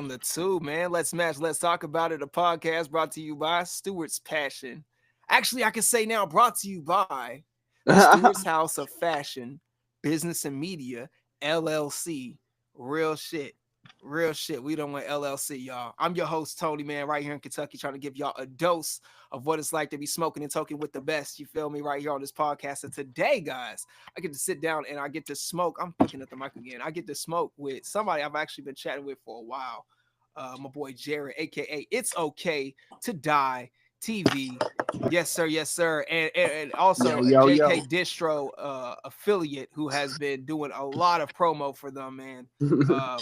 Welcome to Two, man. Let's match. Let's talk about it. A podcast brought to you by Stewart's Passion. Actually, I can say now brought to you by the Stewart's House of Fashion, Business and Media, LLC. Real shit. Real shit. We don't want LLC, y'all. I'm your host, Tony, man, right here in Kentucky, trying to give y'all a dose of what it's like to be smoking and talking with the best. You feel me? Right here on this podcast. And today, guys, I get to sit down and I get to smoke. I'm looking at the mic again. I get to smoke with somebody I've actually been chatting with for a while. My boy Jared, aka It's Okay to Die TV. Yes, sir. Yes, sir. And also a JK Distro affiliate who has been doing a lot of promo for them, man.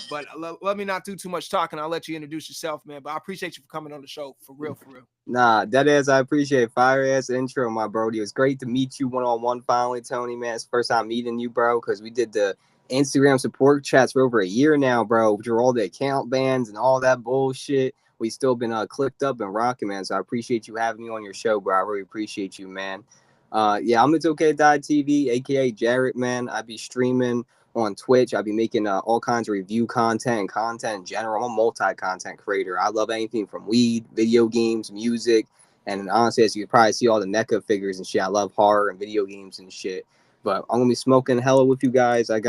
But let me not do too much talking. I'll let you introduce yourself, man. But I appreciate you for coming on the show. For real, for real. Nah, that is, I appreciate fire ass intro, my brody. It was great to meet you one-on-one finally, Tony, man. It's the first time meeting you, bro, because we did the Instagram support chats for over a year now, bro, through all the account bans and all that bullshit. We still been clicked up and rocking, man. So I appreciate you having me on your show, bro. I really appreciate you, man. Yeah, I'm It's Okay Die TV, aka Jared, man. I be streaming on Twitch. I'll be making all kinds of review content in general. I'm a multi-content creator. I love anything from weed, video games, music, and honestly, as you can probably see all the NECA figures and shit, I love horror and video games and shit. But I'm gonna be smoking hella with you guys. I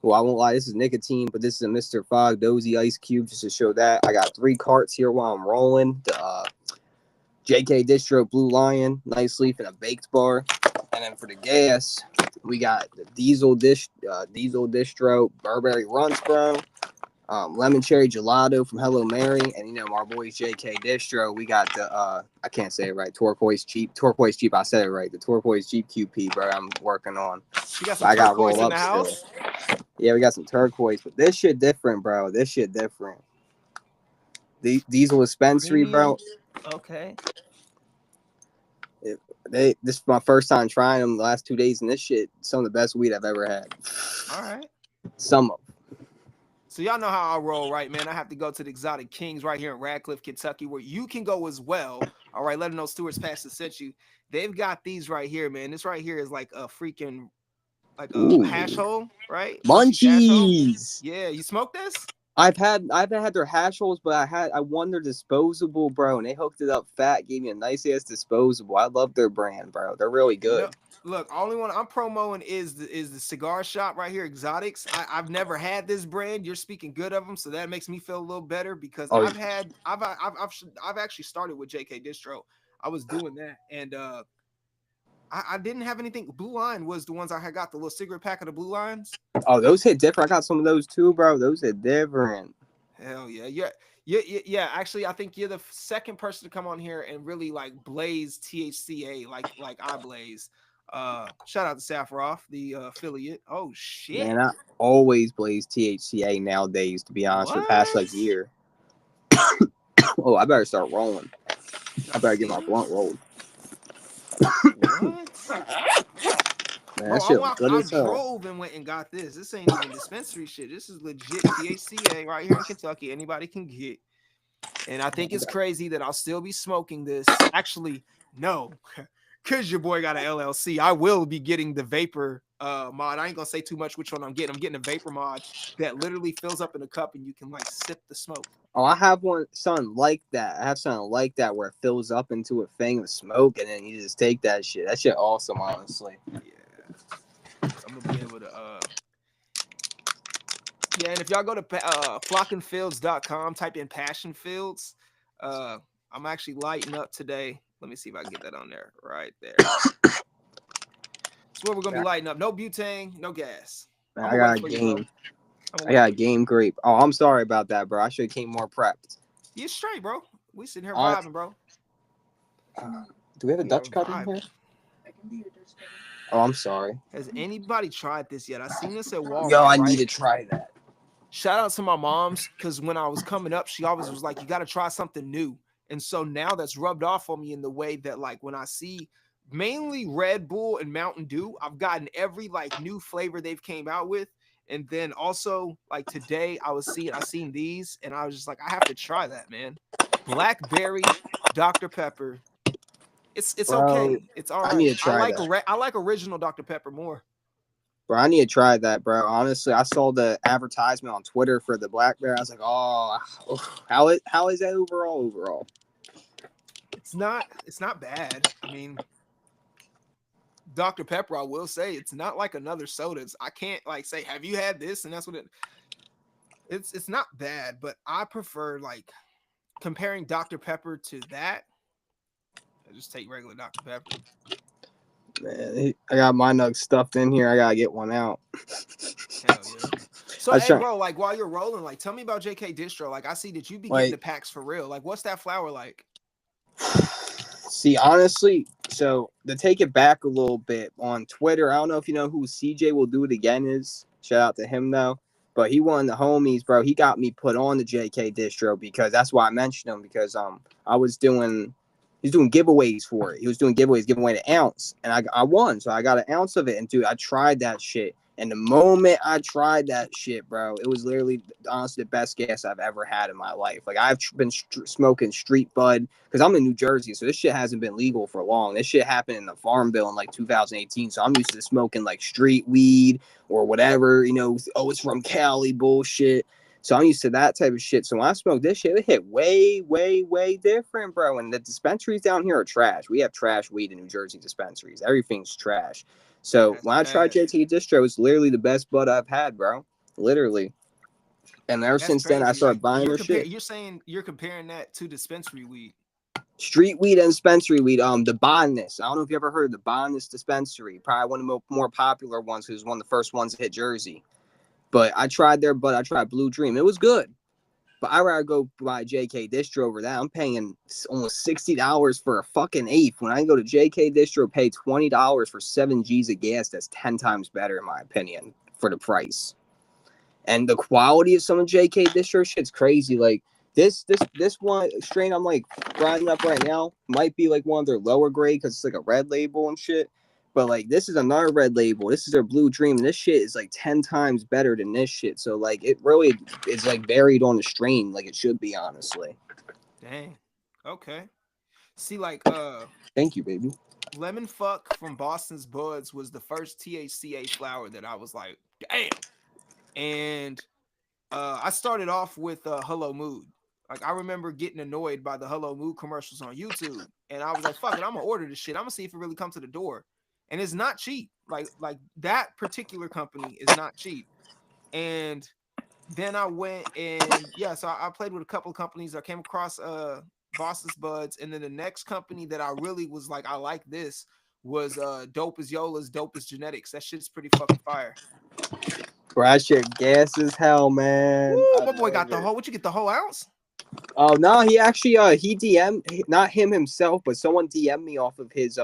won't lie, this is nicotine, but this is a Mr. Fog Dozy Ice Cube just to show that. I got 3 carts here while I'm rolling. The JK Distro Blue Lion, nice leaf, and a baked bar. And then for the gas, we got the Diesel Distro Burberry Runs, bro. Lemon Cherry Gelato from Hello Mary, and my boys JK Distro. We got the I can't say it right. Turquoise Jeep. I said it right. The Turquoise Jeep QP, bro. I'm working on. You got some I got roll in the house. Still. Yeah, we got some turquoise, but this shit different, bro. This shit different. The Diesel Dispensary, bro. Okay. This is my first time trying them the last 2 days, and this shit, some of the best weed I've ever had. All right. Some of them. So y'all know how I roll, right, man? I have to go to the Exotic Kings right here in Radcliffe, Kentucky, where you can go as well. All right, let them know Stewart's Passion sent you. They've got these right here, man. This right here is like a freaking, like a hash hole, right? Munchies. Yeah, you smoke this? I haven't had their hash holes, but I won their disposable, bro, and they hooked it up fat, gave me a nice ass disposable. I love their brand, bro. They're really good. Look, only one I'm promoting is the cigar shop right here, Exotics. I've never had this brand. You're speaking good of them, so that makes me feel a little better because I've actually started with JK Distro. I was doing that, and I didn't have anything. Blue Line was the ones I had got, the little cigarette pack of the Blue Lines. Oh, those hit different. I got some of those too, bro. Those hit different. Hell yeah. Yeah. Actually, I think you're the second person to come on here and really like blaze THCA like I blaze. Shout out to Safaroff, the affiliate. Oh shit. Man, I always blaze THCA nowadays, to be honest, for the past year. Oh, I better start rolling. I better get my blunt rolled. What? Man, I drove and went and got this. This ain't even dispensary shit. This is legit THCA right here in Kentucky. Anybody can get. And I think it's crazy that I'll still be smoking this. Actually, no, because your boy got an LLC. I will be getting the vapor mod. I ain't going to say too much which one I'm getting. I'm getting a vapor mod that literally fills up in a cup and you can like sip the smoke. Oh, I have something like that. I have something like that where it fills up into a thing of smoke and then you just take that shit. That shit awesome, honestly. Yeah. I'm gonna be able to yeah, and if y'all go to flockandfields.com, type in Passion Fields, I'm actually lighting up today. Let me see if I can get that on there right there. That's where we're gonna be lighting up. No butane, no gas. Man, I got a game grape. Oh, I'm sorry about that, bro. I should have came more prepped. You straight, bro. We sitting here vibing, bro. Do we have a Dutch cut in here? Oh, I'm sorry. Has anybody tried this yet? I seen this at Walmart. Yo, I need to try that. Shout out to my moms, because when I was coming up, she always was like, you got to try something new. And so now that's rubbed off on me in the way that, like, when I see mainly Red Bull and Mountain Dew, I've gotten every, like, new flavor they've came out with. And then also, like, today I seen these, and I was just like, I have to try that, man. Blackberry Dr. Pepper. It's okay. It's all right. I need to try I like original Dr. Pepper more. Bro, I need to try that, bro. Honestly, I saw the advertisement on Twitter for the blackberry. I was like, oh, how is that overall? It's not bad. I mean, Dr. Pepper, I will say, it's not like another sodas. I can't like say, have you had this? And that's what it's not bad, but I prefer like comparing Dr. Pepper to that. I just take regular Dr. Pepper. Man, I got my nugs stuffed in here. I gotta get one out. Hell yeah. So I hey try bro, like while you're rolling, like tell me about JK Distro. Like I see that you be getting like the packs for real. Like what's that flour like? see honestly. So to take it back a little bit on Twitter, I don't know if you know who CJ will do it again is. Shout out to him though. But he won the homies, bro. He got me put on the JK distro because that's why I mentioned him because I was doing he's doing giveaways for it. He was doing giveaways, giving away an ounce, and I won, so I got an ounce of it. And dude, I tried that shit, and the moment I tried that shit, bro, it was literally honestly the best gas I've ever had in my life. Like I've been smoking street bud because I'm in New Jersey, so this shit hasn't been legal for long. This shit happened in the Farm Bill in like 2018, so I'm used to smoking like street weed or whatever, oh, it's from Cali bullshit. So I'm used to that type of shit. So when I smoke this shit, it hit way, way, way different, bro. And the dispensaries down here are trash. We have trash weed in New Jersey dispensaries. Everything's trash. So That's when I tried bad. JT Distro, it's literally the best bud I've had, bro. Literally. And ever That's since then, I crazy. Like started buying their shit. you're saying you're comparing that to dispensary weed. Street weed and dispensary weed. The Botanist. I don't know if you ever heard of the Botanist dispensary. Probably one of the more popular ones. Who's one of the first ones to hit Jersey. But I tried their bud. I tried Blue Dream. It was good. But I rather go buy JK Distro over that. I'm paying almost $60 for a fucking eighth. When I go to JK Distro, pay $20 for 7 Gs of gas. That's 10 times better, in my opinion, for the price. And the quality of some of JK Distro shit's crazy. Like this one strain I'm like grinding up right now might be like one of their lower grade because it's like a red label and shit. But like this is another red label. This is their Blue Dream. And this shit is like 10 times better than this shit. So like it really is like varied on the strain, like it should be, honestly. Dang. Okay. See, like Thank you, baby. Lemon Fuck from Boston's Buds was the first THCA flower that I was like, damn. And I started off with Hello Mood. Like I remember getting annoyed by the Hello Mood commercials on YouTube, and I was like, "Fuck it, I'm gonna order this shit. I'm gonna see if it really comes to the door." And it's not cheap. Like that particular company is not cheap. And then I went and yeah, so I played with a couple of companies. I came across Boston's Buds, and then the next company that I really was like, I like this was Dope as Yola's Dope as Genetics. That shit's pretty fucking fire. Bro, that shit gas as hell, man. Woo, I my boy got love the it. whole. What you get the whole ounce? Oh no, he actually he DM'd, not him himself, but someone DM'd me off of his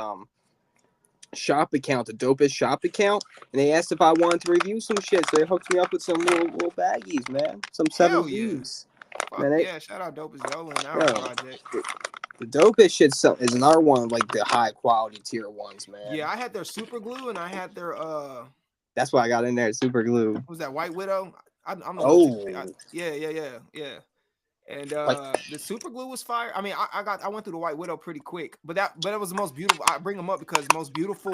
shop account, the dopest shop account, and they asked if I wanted to review some shit. So they hooked me up with some little baggies, man. Some Hell yeah. 7 Gs. Fuck Man, yeah. Shout out Dope as Yola and bro, our project. the dopest shit is another one of like the high quality tier ones, man. Yeah, I had their super glue and I had their That's why I got in there, super glue. what was that White Widow? I'm a little too Oh, yeah. And like the super glue was fire. I mean, I went through the White Widow pretty quick, but it was the most beautiful. I bring them up because the most beautiful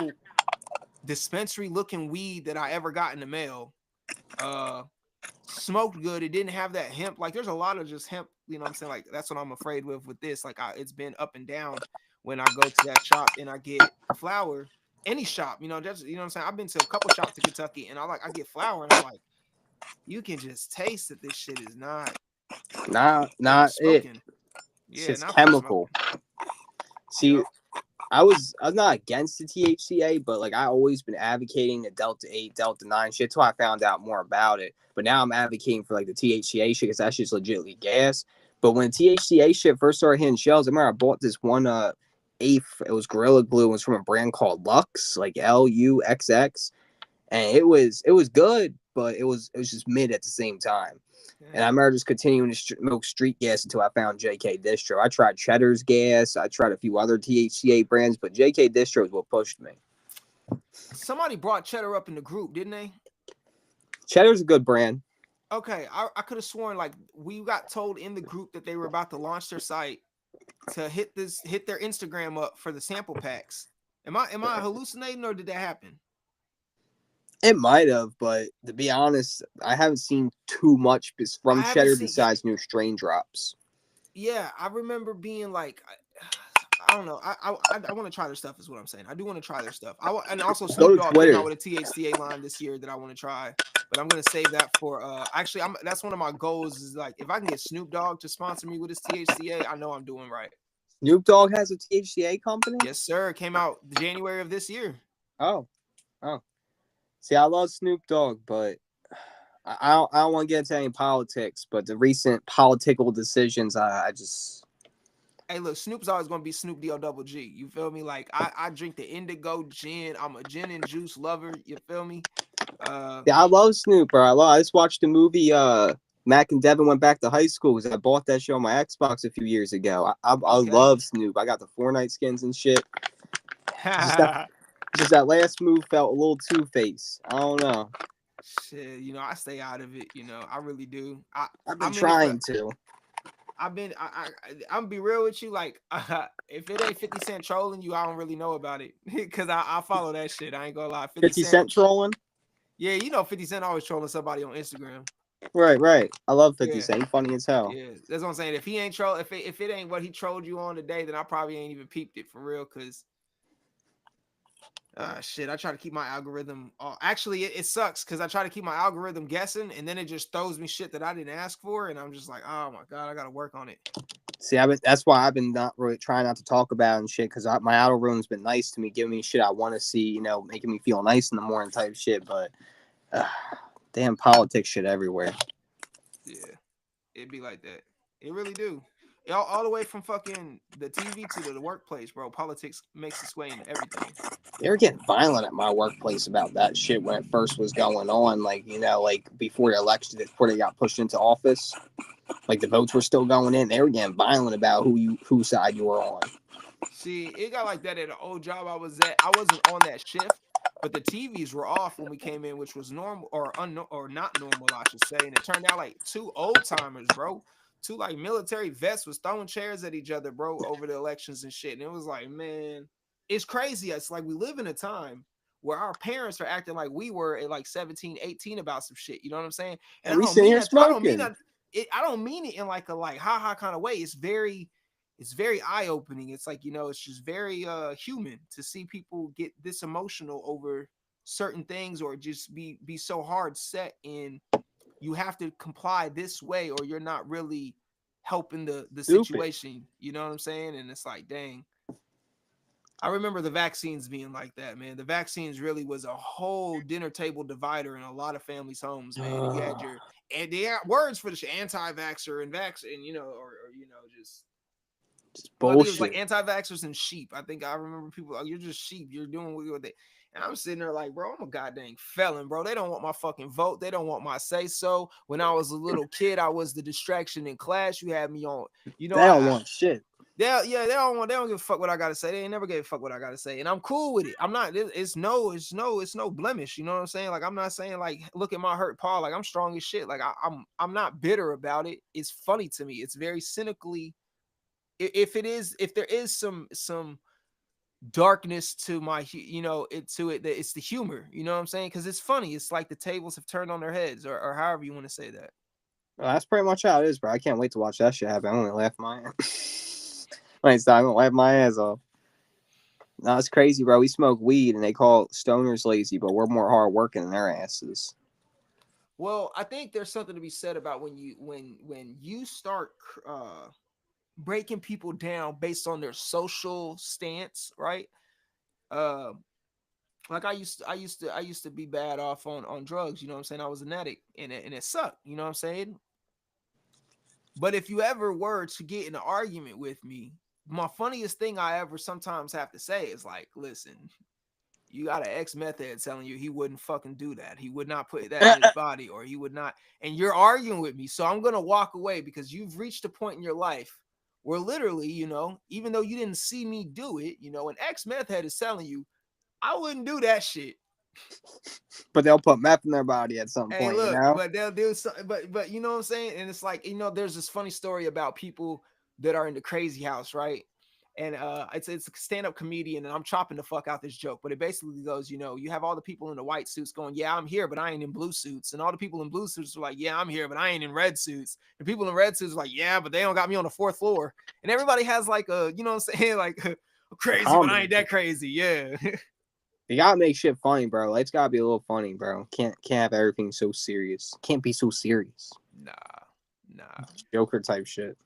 dispensary looking weed that I ever got in the mail. Smoked good. It didn't have that hemp. Like there's a lot of just hemp, you know what I'm saying? Like that's what I'm afraid with this. Like it's been up and down when I go to that shop and I get flour. Any shop, just you know what I'm saying? I've been to a couple shops in Kentucky and I get flour and I'm like, you can just taste that this shit is not for not it. smoking. It's Yeah, just not for chemical. smoking. See, Yep. I was not against the THCA, but like I always been advocating the Delta 8, Delta 9 shit till I found out more about it. But now I'm advocating for like the THCA shit because that shit's legitimately gas. But when THCA shit first started hitting shelves, I remember I bought this one eighth. It was Gorilla Glue. It was from a brand called Lux, like LUXX, and it was good, but it was just mid at the same time. And I Dang. remember just continuing to smoke street gas until I found JK Distro. I tried Cheddar's gas. I tried a few other THCA brands, but JK Distro is what pushed me. Somebody brought Cheddar up in the group, didn't they? Cheddar's a good brand. Okay, I could have sworn like we got told in the group that they were about to launch their site to hit their Instagram up for the sample packs. Am I hallucinating or did that happen? It might have, but to be honest, I haven't seen too much I from haven't Cheddar seen. Yeah, besides new strain drops. yeah. I remember being like, I don't know. I want to try their stuff. Is what I'm saying. I do want to try their stuff. And also Go Snoop to Dogg came out Twitter. with a THCA line this year that I want to try, but I'm gonna save that for. Actually, that's one of my goals. Is like if I can get Snoop Dogg to sponsor me with his THCA, I know I'm doing right. Snoop Dogg has a THCA company? Yes, sir. It came out January of this year. Oh, oh. See, I love Snoop Dogg, but I don't want to get into any politics. But the recent political decisions, I just Hey, look, Snoop's always gonna be Snoop D O double G. You feel me? Like I drink the indigo gin. I'm a gin and juice lover. You feel me? yeah, I love Snoop, bro. I just watched the movie. Mac and Devin went back to high school because I bought that show on my Xbox a few years ago. I Okay. love Snoop. I got the Fortnite skins and shit. Just that just that last move felt a little Two Face. I don't know. Shit, I stay out of it. I really do. I've I been mean, if trying to. I'm be real with you, like if it ain't 50 Cent trolling you, I don't really know about it because I follow that shit. I ain't gonna lie, 50 50 Cent. Cent trolling. Yeah, 50 Cent always trolling somebody on Instagram. Right, right. I love 50 Yeah, Cent. He funny as hell. yeah, that's what I'm saying. If he ain't troll, if it ain't what he trolled you on today, then I probably ain't even peeped it for real. Cause shit, I try to keep my algorithm. Actually, it sucks because I try to keep my algorithm guessing, and then it just throws me shit that I didn't ask for, and I'm just like, oh my god, I gotta work on it. See, that's why I've been not really trying not to talk about it and shit because my algorithm's been nice to me, giving me shit I want to see, making me feel nice in the morning type shit. But uh, damn politics shit everywhere. Yeah, it'd be like that. It really do. All the way from fucking the TV to the workplace, bro. Politics makes its way into everything. They were getting violent at my workplace about that shit when it first was going on. Like, like before the election, before they got pushed into office, like the votes were still going in. They were getting violent about whose side you were on. See, it got like that at an old job I was at. I wasn't on that shift, but the TVs were off when we came in, which was normal or not normal, I should say. And it turned out like two old timers, bro. Two like military vets was throwing chairs at each other, bro, over the elections and shit. And it was like, man, it's crazy. It's like we live in a time where our parents are acting like we were at like 17, 18 about some shit. You know what I'm saying? And And I we don't sitting mean here that. I don't mean smoking. that. I don't mean it in like a ha kind of way. It's very eye-opening. It's like, it's just very human to see people get this emotional over certain things or just be so hard set in you have to comply this way or you're not really helping the Stupid. situation. You know what I'm saying? And it's like, dang. I remember the vaccines being like that, man. The vaccines really was a whole dinner table divider in a lot of families' homes, man. You had and they had words for the anti-vaxxer and vaccine, or just well, I think it was like bullshit. anti-vaxxers and sheep. I think I remember people like, you're just sheep. You're doing what they. And I'm sitting there like, bro, I'm a goddamn felon, bro. They don't want my fucking vote. They don't want my say so. When I was a little kid, I was the distraction in class. You had me on, They don't want shit. they don't give a fuck what I gotta say. They ain't never gave a fuck what I gotta say, and I'm cool with it. I'm not. It's no blemish. You know what I'm saying? Like I'm not saying like look at my hurt paw. Like I'm strong as shit. Like I'm not bitter about it. It's funny to me. It's very cynically. If there is some darkness to my it's the humor. You know what I'm saying? Because it's funny. It's like the tables have turned on their heads, or however you want to say that. Well, that's pretty much how it is, bro. I can't wait to watch that shit happen. I'm gonna laugh my ass. I'm gonna laugh my ass off. No, it's crazy, bro. We smoke weed and they call stoners lazy, but we're more hardworking than their asses. Well, I think there's something to be said about when you start breaking people down based on their social stance, right? Uh, like I used to be bad off on drugs. You know what I'm saying? I was an addict, and it sucked. You know what I'm saying? But if you ever were to get in an argument with me, my funniest thing I ever sometimes have to say is like, listen, you got an ex-meth head telling you he wouldn't fucking do that. He would not put that in his body, or he would not. And you're arguing with me. So I'm going to walk away because you've reached a point in your life where literally, even though you didn't see me do it, an ex-meth head is telling you, I wouldn't do that shit. But they'll put meth in their body at some Hey, point, look, but they'll do something. But you know what I'm saying? And it's like, there's this funny story about people that are in the crazy house, right? And it's a stand-up comedian, and I'm chopping the fuck out this joke, but it basically goes, you know, you have all the people in the white suits going, yeah, I'm here, but I ain't in blue suits, and all the people in blue suits are like, yeah, I'm here, but I ain't in red suits, and people in red suits are like, yeah, but they don't got me on the 4th floor, and everybody has like a, you know what I'm saying, like I'm crazy, but I ain't that crazy, yeah. You gotta make shit funny, bro. It's gotta be a little funny, bro. Can't have everything so serious. Can't be so serious. Nah, Joker type shit.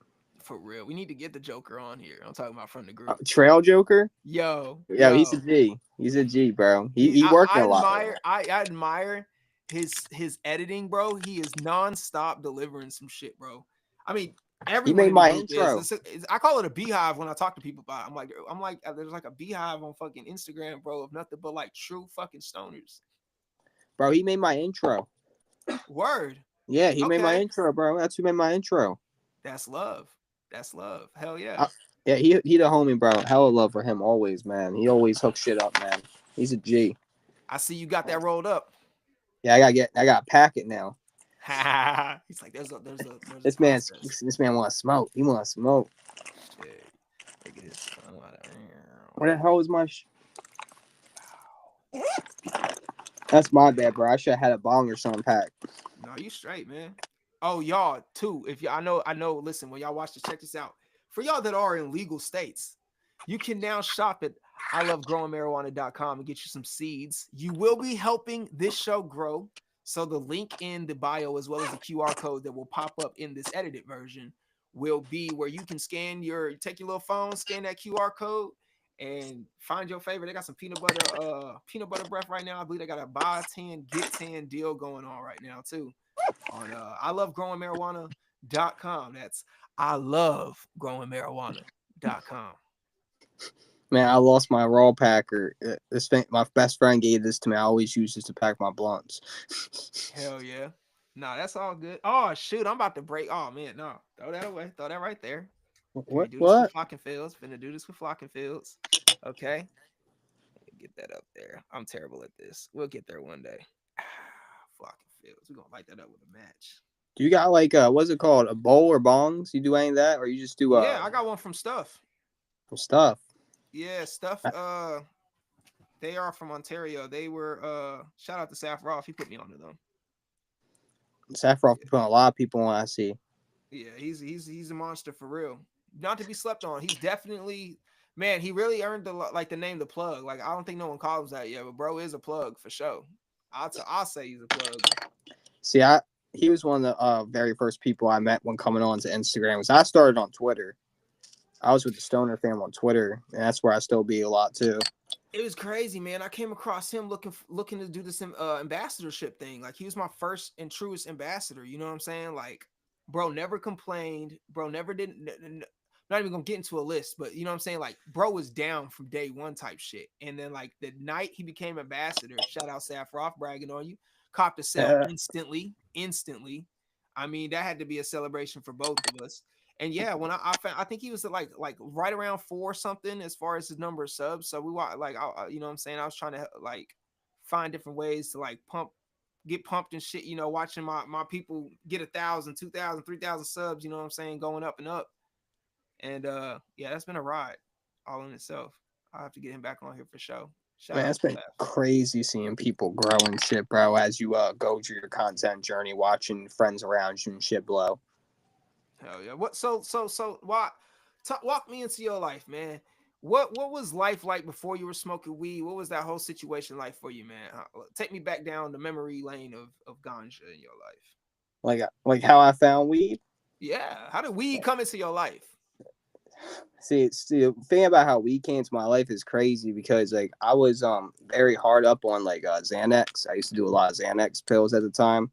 for real. We need to get the Joker on here. I'm talking about from the group. Trail Joker. Yo, He's a G. He's a G, bro. He working a lot. I admire his editing, bro. He is nonstop delivering some shit, bro. I mean, everyone made my intro. I call it a beehive when I talk to people about it. I'm like, there's like a beehive on fucking Instagram, bro, of nothing but like true fucking stoners. Bro, he made my intro. Word. Yeah, he made my intro, bro. That's who made my intro. That's love. That's love. Hell yeah. Yeah, he the homie, bro. Hella love for him always, man. He always hooks shit up, man. He's a G. I see you got that rolled up. Yeah, I got pack it now. He's like, there's this man want to smoke. He want to smoke. Shit. Look at this. Where the hell is my? That's my bad, bro. I should have had a bong or something packed. No, you straight, man. Oh, y'all too. If you, I know. Listen, when y'all watch this, check this out. For y'all that are in legal states, you can now shop at ilovegrowingmarijuana.com and get you some seeds. You will be helping this show grow. So the link in the bio, as well as the QR code that will pop up in this edited version, will be where you can take your little phone, scan that QR code, and find your favorite. They got some peanut butter breath right now. I believe they got a buy 10 get 10 deal going on right now too. On ilovegrowingmarijuana.com. That's ilovegrowingmarijuana.com. Man, I lost my raw packer. My best friend gave this to me. I always use this to pack my blunts. Hell yeah. Nah, that's all good. Oh shoot, I'm about to break. Oh man, no. Throw that away. Throw that right there. What? Finna do this with Flock and Fields. Okay. Get that up there. I'm terrible at this. We'll get there one day. Flock and Fields. We're gonna light that up with a match. Do you got like what's it called? A bowl or bongs? You do any of that? Or you just do yeah, I got one from Stuff. From Stuff. Yeah, Stuff. They are from Ontario. They were shout out to Saf Roth. He put me onto them. Saf Roth put a lot of people on, I see. Yeah, he's a monster for real. Not to be slept on. He's definitely, man, he really earned the name The Plug. Like, I don't think no one calls him that yet, but bro is a plug for sure. I'll say he's a plug. See, he was one of the very first people I met when coming on to Instagram. I started on Twitter. I was with the Stoner fam on Twitter, and that's where I still be a lot too. It was crazy, man. I came across him looking to do this ambassadorship thing. Like, he was my first and truest ambassador. You know what I'm saying? Like, bro never complained. Bro never did. Not even gonna get into a list, but you know what I'm saying? Like, bro was down from day one type shit. And then like the night he became ambassador, shout out Saf Roth bragging on you, copped a sale instantly. I mean, that had to be a celebration for both of us. And yeah, when I found, I think he was like right around 4 something as far as his number of subs. So we were like, you know what I'm saying? I was trying to like find different ways to like get pumped and shit, you know, watching my people get 1,000, 2,000, 3,000 subs, you know what I'm saying? Going up and up. And yeah, that's been a ride all in itself. I'll have to get him back on here for sure. Man, it's been crazy seeing people grow and shit, bro, as you go through your content journey, watching friends around you and shit blow. Hell yeah. What so walk me into your life, man. What was life like before you were smoking weed? What was that whole situation like for you, man? Take me back down the memory lane of ganja in your life. Like how I found weed? Yeah. How did weed come into your life? See, the thing about how weed came into my life is crazy because like I was very hard up on like Xanax. I used to do a lot of Xanax pills at the time,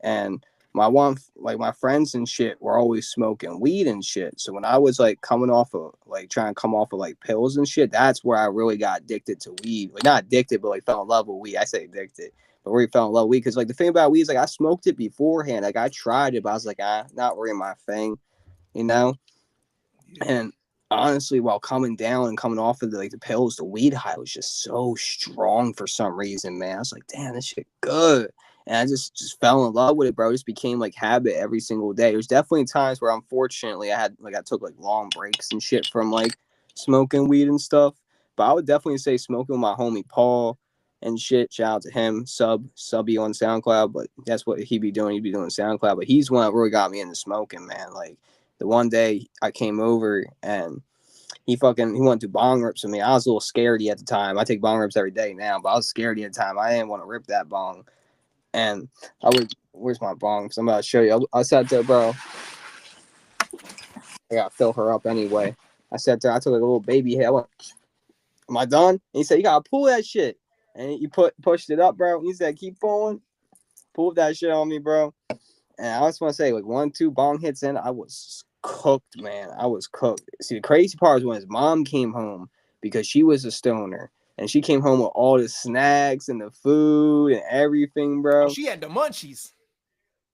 and my friends and shit were always smoking weed and shit. So when I was like trying to come off of like pills and shit, that's where I really got addicted to weed. Like not addicted, but like fell in love with weed. I say addicted, but really fell in love with weed because like the thing about weed is like I smoked it beforehand. Like I tried it, but I was like, not really my thing, you know. Yeah. And honestly, while coming down and coming off of the pills, the weed high was just so strong for some reason, man. I was like, damn, this shit good. And I just fell in love with it, bro. It just became like habit every single day. There's definitely times where unfortunately I took like long breaks and shit from like smoking weed and stuff. But I would definitely say smoking with my homie Paul and shit. Shout out to him, subby on SoundCloud. But that's what he be doing. He'd be doing SoundCloud. But he's one that really got me into smoking, man. Like the one day I came over and he wanted to bong rips with me. I was a little scaredy at the time. I take bong rips every day now, but I was scaredy at the time. I didn't want to rip that bong. And where's my bong? Because I'm about to show you. I sat there, bro. I gotta fill her up anyway. I sat there. I took like a little baby hit. I went, am I done? And he said, you gotta pull that shit. And you pushed it up, bro. He said, keep pulling. Pull that shit on me, bro. And I just want to say, like 1-2 bong hits in, I was cooked, man. I was cooked. See, the crazy part is when his mom came home because she was a stoner. And she came home with all the snacks and the food and everything, bro. She had the munchies.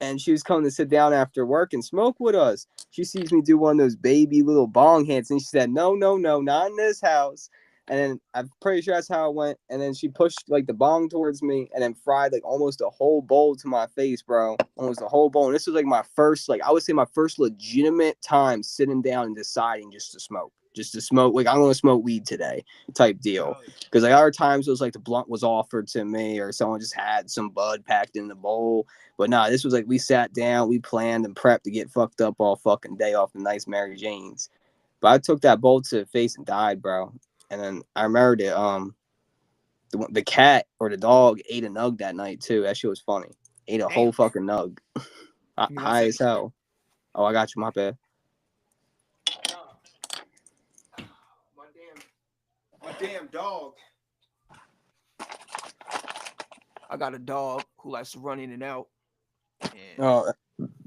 And she was coming to sit down after work and smoke with us. She sees me do one of those baby little bong hits, and she said, no, not in this house. And then I'm pretty sure that's how it went. And then she pushed like the bong towards me and then fried like almost a whole bowl to my face, bro. Almost a whole bowl. And this was like my first, like I would say my first legitimate time sitting down and deciding just to smoke. Just to smoke, like I'm gonna smoke weed today, type deal. Because like other times it was like the blunt was offered to me, or someone just had some bud packed in the bowl. But nah, this was like we sat down, we planned and prepped to get fucked up all fucking day off the nice Mary Janes. But I took that bowl to the face and died, bro. And then I remember that the cat or the dog ate a nug that night too. That shit was funny. Ate a whole fucking nug. High as hell. Oh, I got you. My bad. My damn dog. I got a dog who likes to run in and out. And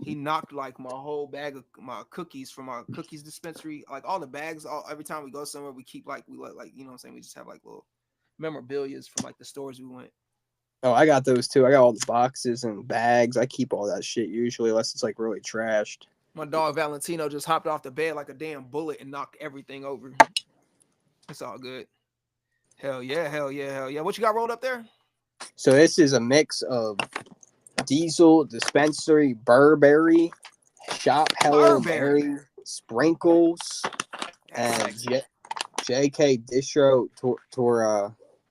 he knocked like my whole bag of my cookies from our cookies dispensary. Like all the bags, every time we go somewhere, we keep like you know what I'm saying? We just have like little memorabilias from like the stores we went. Oh, I got those too. I got all the boxes and bags. I keep all that shit usually, unless it's like really trashed. My dog Valentino just hopped off the bed like a damn bullet and knocked everything over. It's all good. Hell yeah. What you got rolled up there? So this is a mix of Diesel, Dispensary, Burberry, Shop Hello Berry, Sprinkles, and JK Distro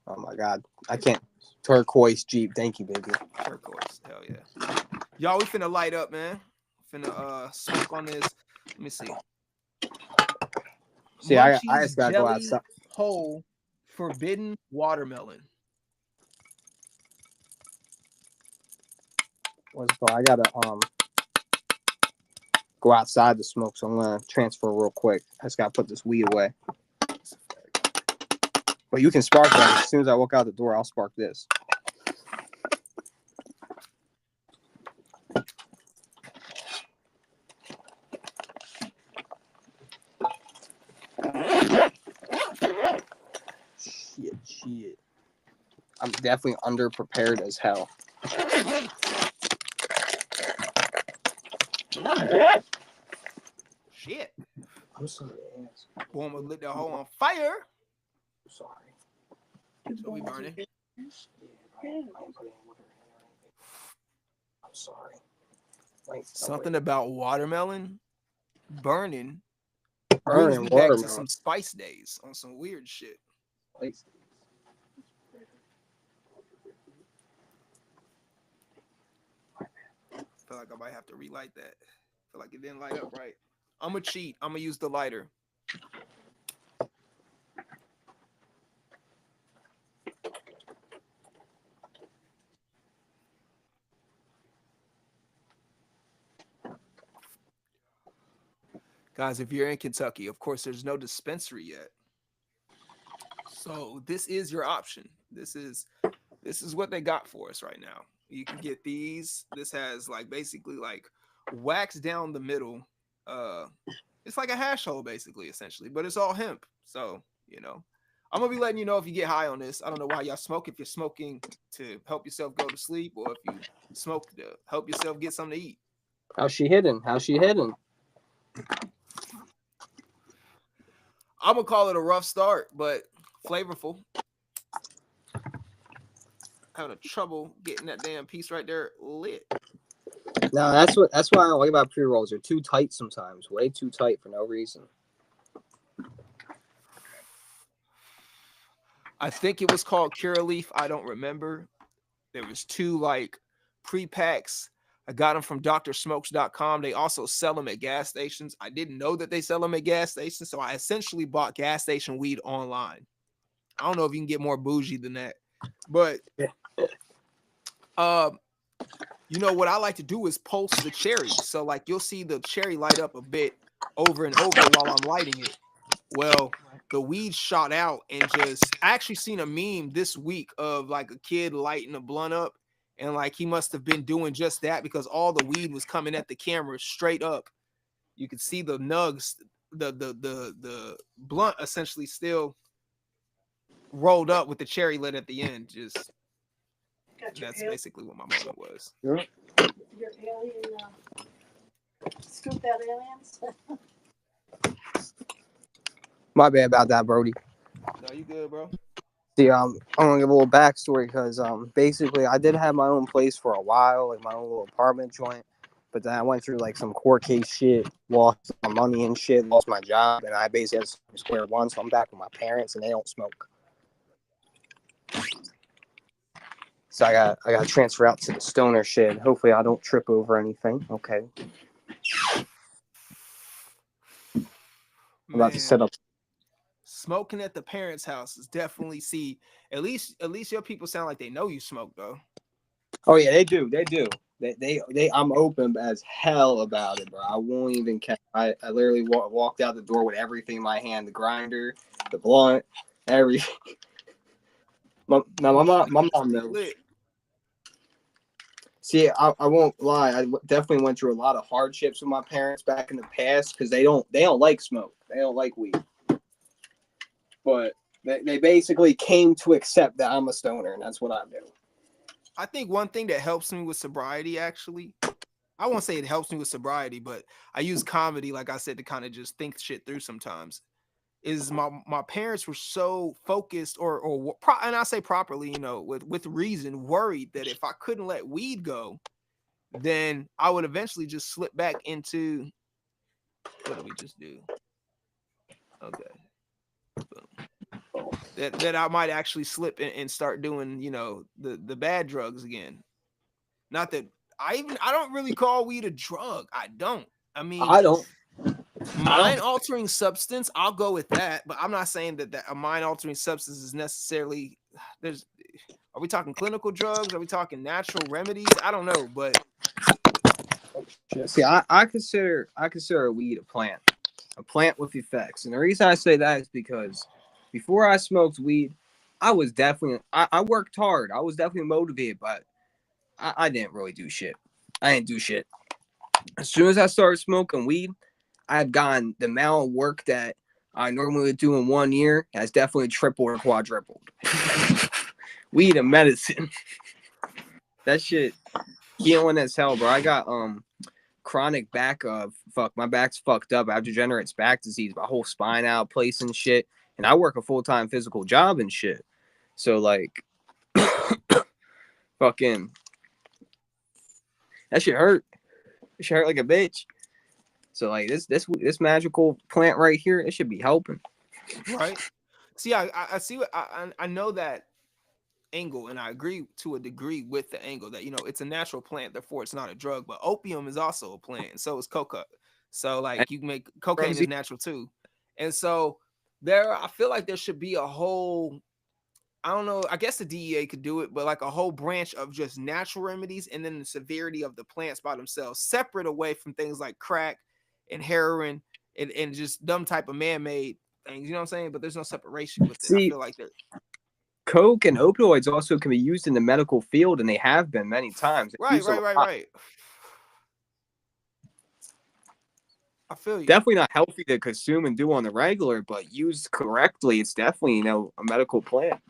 oh my god, I can't. Turquoise Jeep. Thank you, baby. Turquoise. Hell yeah. Y'all, we finna light up, man. Finna smoke on this. Let me see. See, I just gotta go outside. Whole forbidden watermelon. What's it called? I gotta go outside to smoke, so I'm gonna transfer real quick. I just gotta put this weed away. But you can spark that as soon as I walk out the door. I'll spark this. Shit. I'm definitely underprepared as hell. Shit. I'm sorry. Boy, I'm gonna lit that hole on fire. I'm sorry. So we burning. I'm sorry. Something about watermelon burning brings me back to some Spice Days on some weird shit. I feel like I might have to relight that. I feel like it didn't light up right. I'm gonna cheat. I'm gonna use the lighter. Guys, if you're in Kentucky, of course, there's no dispensary yet. So this is your option. This is what they got for us right now. You can get these. This has like basically like wax down the middle. It's like a hash hole basically, essentially, but it's all hemp. So, you know, I'm going to be letting you know if you get high on this. I don't know why y'all smoke, if you're smoking to help yourself go to sleep or if you smoke to help yourself get something to eat. How's she hitting? I'm going to call it a rough start, but flavorful. Having a trouble getting that damn piece right there lit. No, that's why I don't like about pre-rolls. They're too tight sometimes. Way too tight for no reason. I think it was called Curaleaf. I don't remember. There was 2 like pre-packs. I got them from drsmokes.com. They also sell them at gas stations. I didn't know that they sell them at gas stations, so I essentially bought gas station weed online. I don't know if you can get more bougie than that. But you know what I like to do is pulse the cherry. So like you'll see the cherry light up a bit over and over while I'm lighting it. Well, the weed shot out and just I actually seen a meme this week of like a kid lighting a blunt up, and like he must have been doing just that because all the weed was coming at the camera straight up. You could see the nugs, the blunt essentially still rolled up with the cherry lit at the end. Just that's basically what my moment was. Your alien, scoop out aliens. My bad about that, Brody. No, you good, bro? See, I'm gonna give a little backstory because basically I did have my own place for a while, like my own little apartment joint. But then I went through like some court case shit, lost my money and shit, lost my job, and I basically had to square one. So I'm back with my parents, and they don't smoke. So I got to transfer out to the stoner shit. Hopefully I don't trip over anything. Okay. I'm about to set up. Smoking at the parents' house is definitely at least your people sound like they know you smoke though. Oh yeah, they do. They I'm open as hell about it, bro. I won't even catch. I literally walked out the door with everything in my hand: the grinder, the blunt, everything. My mom knows. See, I won't lie. I definitely went through a lot of hardships with my parents back in the past because they don't like smoke. They don't like weed. But they basically came to accept that I'm a stoner, and that's what I do. I think one thing that helps me with sobriety, actually, I won't say it helps me with sobriety, but I use comedy, like I said, to kind of just think shit through sometimes. Is my parents were so focused and I say properly, you know, with reason, worried that if I couldn't let weed go, then I would eventually just slip back into what did we just do? Okay. That I might actually slip and start doing, you know, the bad drugs again. Not that I don't really call weed a drug. I don't. I mean, I don't. Mind altering substance, I'll go with that, but I'm not saying that a mind altering substance is necessarily are we talking clinical drugs? Are we talking natural remedies? I don't know, but see, I consider weed a plant with effects. And the reason I say that is because before I smoked weed, I was definitely I worked hard. I was definitely motivated, but I didn't really do shit. I didn't do shit. As soon as I started smoking weed, I've gotten the amount of work that I normally would do in 1 year has definitely tripled or quadrupled. Weed and medicine. That shit healing as hell, bro. I got chronic back my back's fucked up. I have degenerate back disease, my whole spine out place and shit. And I work a full-time physical job and shit. So like fucking that shit hurt. It shit hurt like a bitch. So like this magical plant right here, it should be helping. Right. See, I see what I know that angle, and I agree to a degree with the angle that, you know, it's a natural plant, therefore it's not a drug. But opium is also a plant, and so is coca. So like you make cocaine is natural too. And so I feel like there should be a whole, I don't know, I guess the DEA could do it, but like a whole branch of just natural remedies and then the severity of the plants by themselves, separate away from things like crack and heroin and just dumb type of man-made things, you know what I'm saying? But there's no separation with it. I feel like that coke and opioids also can be used in the medical field, and they have been many times. Right. I feel you. Definitely not healthy to consume and do on the regular, but used correctly, it's definitely, you know, a medical plant.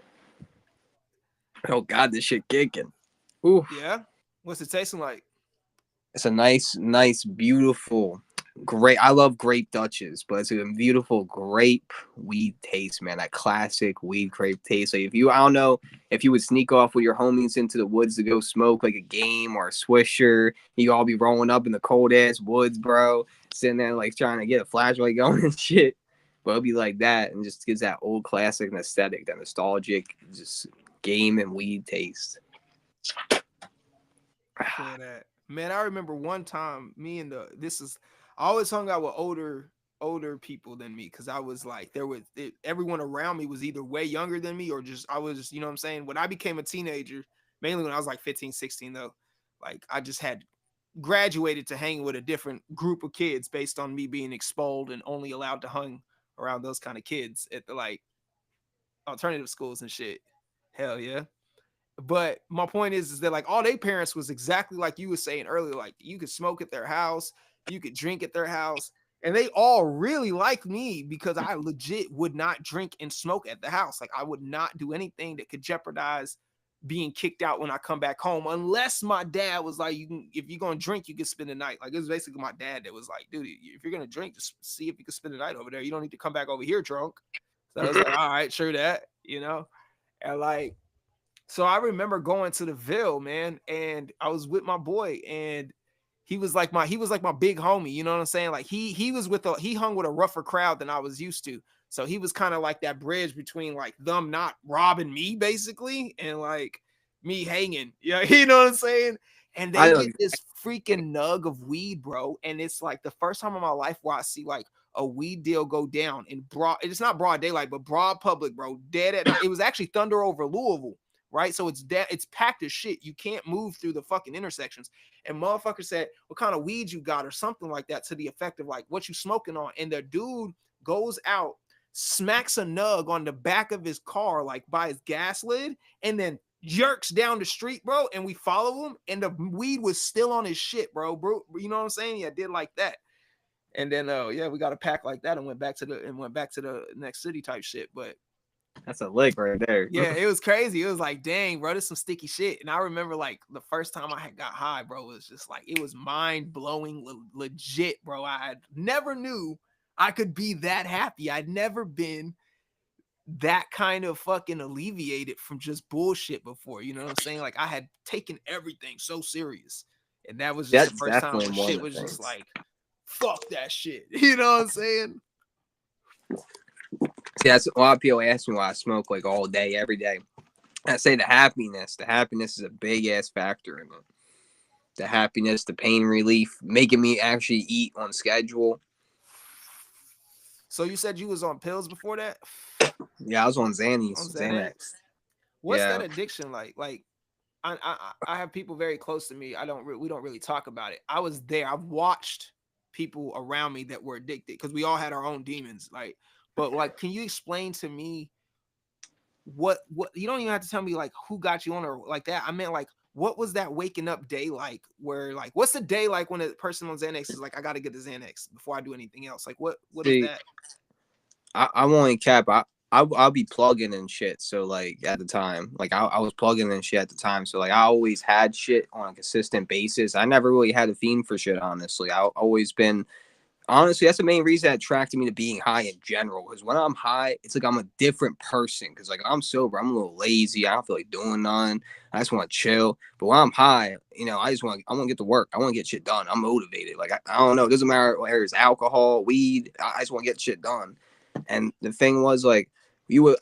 Oh God, this shit kicking. Ooh. Yeah. What's it tasting like? It's a nice, beautiful, great. I love grape Dutches, but it's a beautiful grape weed taste, man. That classic weed grape taste. Like I don't know if you would sneak off with your homies into the woods to go smoke like a game or a Swisher. You all be rolling up in the cold ass woods, bro, sitting there like trying to get a flashlight going and shit. But it'll be like that, and just gives that old classic aesthetic, that nostalgic, just game and weed taste. Feel that. Man, I remember one time I always hung out with older people than me because I was like everyone around me was either way younger than me or just I was, you know what I'm saying? When I became a teenager, mainly when I was like 15, 16 though, like I just had graduated to hanging with a different group of kids based on me being expelled and only allowed to hang around those kind of kids at the like alternative schools and shit. Hell yeah. But my point is that like all their parents was exactly like you were saying earlier. Like you could smoke at their house, you could drink at their house, and they all really like me because I legit would not drink and smoke at the house. Like I would not do anything that could jeopardize being kicked out when I come back home, unless my dad was like, if you're gonna drink, you can spend the night. Like it was basically my dad that was like, dude, if you're gonna drink, just see if you can spend the night over there. You don't need to come back over here drunk. So I was like, all right, sure that, and like. So I remember going to the Ville, man, and I was with my boy, and he was like my big homie. You know what I'm saying? Like he hung with a rougher crowd than I was used to. So he was kind of like that bridge between like them not robbing me basically and like me hanging. Yeah, you know what I'm saying? And they get this freaking nug of weed, bro. And it's like the first time in my life where I see like a weed deal go down in it's not broad daylight, but broad public, bro. Dead at night. It was actually Thunder over Louisville. Right, so it's packed as shit. You can't move through the fucking intersections. And motherfucker said, "What kind of weed you got?" or something like that, to the effect of like, "What you smoking on?" And the dude goes out, smacks a nug on the back of his car, like by his gas lid, and then jerks down the street, bro. And we follow him, and the weed was still on his shit, bro. You know what I'm saying? Yeah, did like that. And then, yeah, we got a pack like that and went back to the next city type shit, but. That's a lick right there. Yeah, it was crazy. It was like, dang, bro, this is some sticky shit. And I remember like the first time I had got high, bro, it was just like, it was mind blowing, legit, bro. I never knew I could be that happy. I'd never been that kind of fucking alleviated from just bullshit before. You know what I'm saying? Like I had taken everything so serious. And that was just the first time when shit was just like, fuck that shit. You know what I'm saying? See, that's a lot of people ask me why I smoke like all day, every day. I say the happiness. The happiness is a big ass factor in it. The happiness, the pain relief, making me actually eat on schedule. So you said you was on pills before that? Yeah, I was on Xanax. What's that addiction like? Like, I have people very close to me. We don't really talk about it. I was there. I've watched people around me that were addicted because we all had our own demons. Like. But like, can you explain to me what you don't even have to tell me like who got you on or like that. I meant like, what was that waking up day like? Where like, what's the day like when a person on Xanax is like, I got to get the Xanax before I do anything else? Like, what is that? I won't cap. I'll be plugging and shit. So like at the time, like I was plugging and shit at the time. So like I always had shit on a consistent basis. I never really had a fiend for shit. Honestly, I've always been. Honestly, that's the main reason that attracted me to being high in general. Because when I'm high, it's like I'm a different person. Because like I'm sober, I'm a little lazy. I don't feel like doing nothing. I just want to chill. But when I'm high, I want to get to work. I want to get shit done. I'm motivated. Like I don't know. It doesn't matter whether it's alcohol, weed. I just want to get shit done. And the thing was like,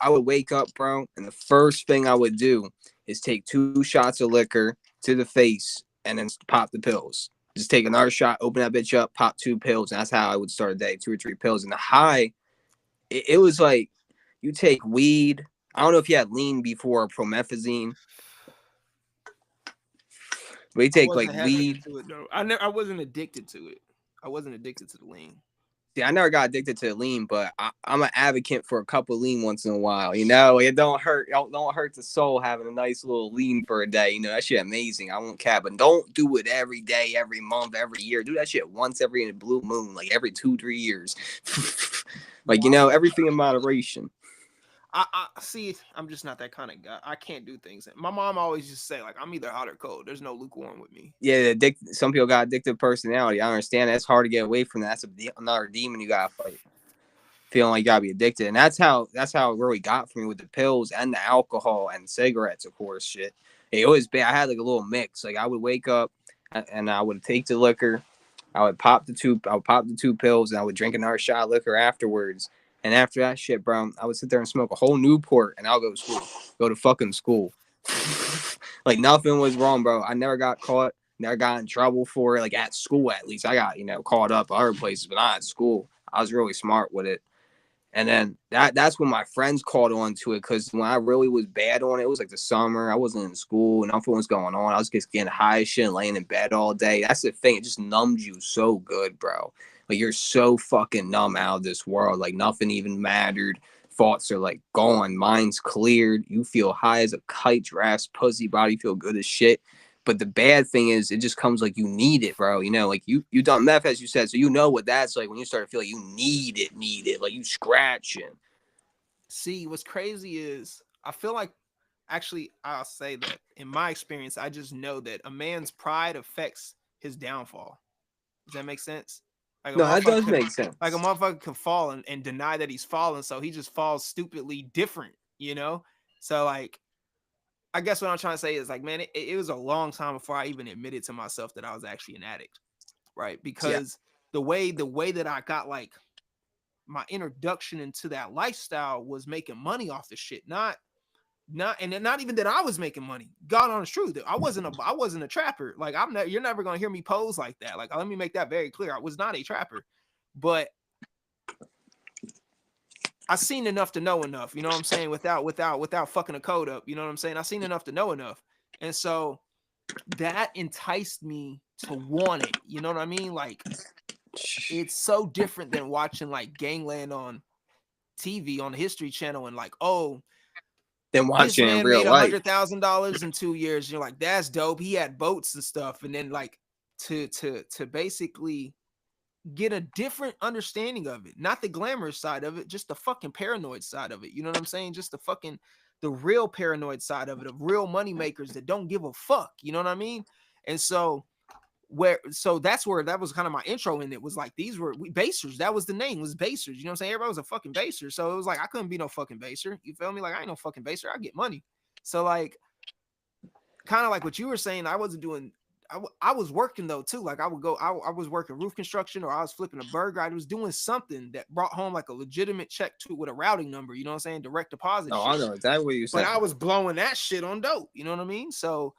I would wake up, bro, and the first thing I would do is take 2 shots of liquor to the face and then pop the pills. Just take another shot, open that bitch up, pop 2 pills. And that's how I would start a day, 2 or 3 pills. And the high, it was like you take weed. I don't know if you had lean before or promethazine. But you take like weed. To it, no. I wasn't addicted to it. I wasn't addicted to the lean. See, I never got addicted to lean, but I'm an advocate for a couple of lean once in a while. It don't hurt. Don't hurt the soul having a nice little lean for a day. That shit amazing. I won't cap, but don't do it every day, every month, every year. Do that shit once every blue moon, like every 2-3 years. Like everything in moderation. I see. I'm just not that kind of guy. I can't do things. My mom always just say like, I'm either hot or cold. There's no lukewarm with me. Yeah, some people got addictive personality. I understand that's hard to get away from. That's another demon you gotta fight. Feeling like you gotta be addicted, and that's how it really got for me with the pills and the alcohol and cigarettes, of course. Shit, it always been. I had like a little mix. Like I would wake up and I would take the liquor. I would pop the 2 pills, and I would drink another shot of liquor afterwards. And after that shit, bro, I would sit there and smoke a whole Newport, and I'll go to school, go to fucking school. Like nothing was wrong, bro. I never got caught, never got in trouble for it. Like at school, at least, I got caught up other places, but not at school. I was really smart with it. And then that's when my friends caught on to it, because when I really was bad on it, it was like the summer. I wasn't in school, nothing was going on. I was just getting high as shit and laying in bed all day. That's the thing. It just numbs you so good, bro. Like you're so fucking numb out of this world. Like nothing even mattered. Thoughts are like gone. Mind's cleared. You feel high as a kite. Your ass pussy body feel good as shit. But the bad thing is, it just comes like you need it, bro. Like you done meth, as you said, so you know what that's like when you start to feel like you need it, like you scratching. See, what's crazy is I feel like, actually, I'll say that in my experience, I just know that a man's pride affects his downfall. Does that make sense? Like No, that does make sense. Like a motherfucker can fall and deny that he's fallen, so he just falls stupidly different, So like, I guess what I'm trying to say is like, man, it was a long time before I even admitted to myself that I was actually an addict, right? Because the way that I got like my introduction into that lifestyle was making money off the shit, not even that I was making money. God honest truth, I wasn't a trapper. Like you're never gonna hear me pose like that. Like let me make that very clear. I was not a trapper, but I seen enough to know enough, you know what I'm saying? Without fucking a code up, you know what I'm saying? I seen enough to know enough. And so that enticed me to want it. You know what I mean? Like it's so different than watching like Gangland on TV on the History Channel and like, oh, than watching this man in real made life. $100,000 in 2 years. You're like, that's dope. He had boats and stuff. And then like to basically get a different understanding of it, not the glamorous side of it, just the fucking paranoid side of it. You know what I'm saying? Just the real paranoid side of it, of real money makers that don't give a fuck. You know what I mean? And so that's where that was kind of my intro in it, was like, these were basers. That was the name, was basers. You know what I'm saying? Everybody was a fucking baser. So it was like, I couldn't be no fucking baser. You feel me? Like I ain't no fucking baser. I get money. So like, kind of like what you were saying, I wasn't doing, I was working though too. Like I was working roof construction, or I was flipping a burger. I was doing something that brought home like a legitimate check to with a routing number. You know what I'm saying? Direct deposit. Oh, shit. I know exactly what you're saying. But I was blowing that shit on dope. You know what I mean? So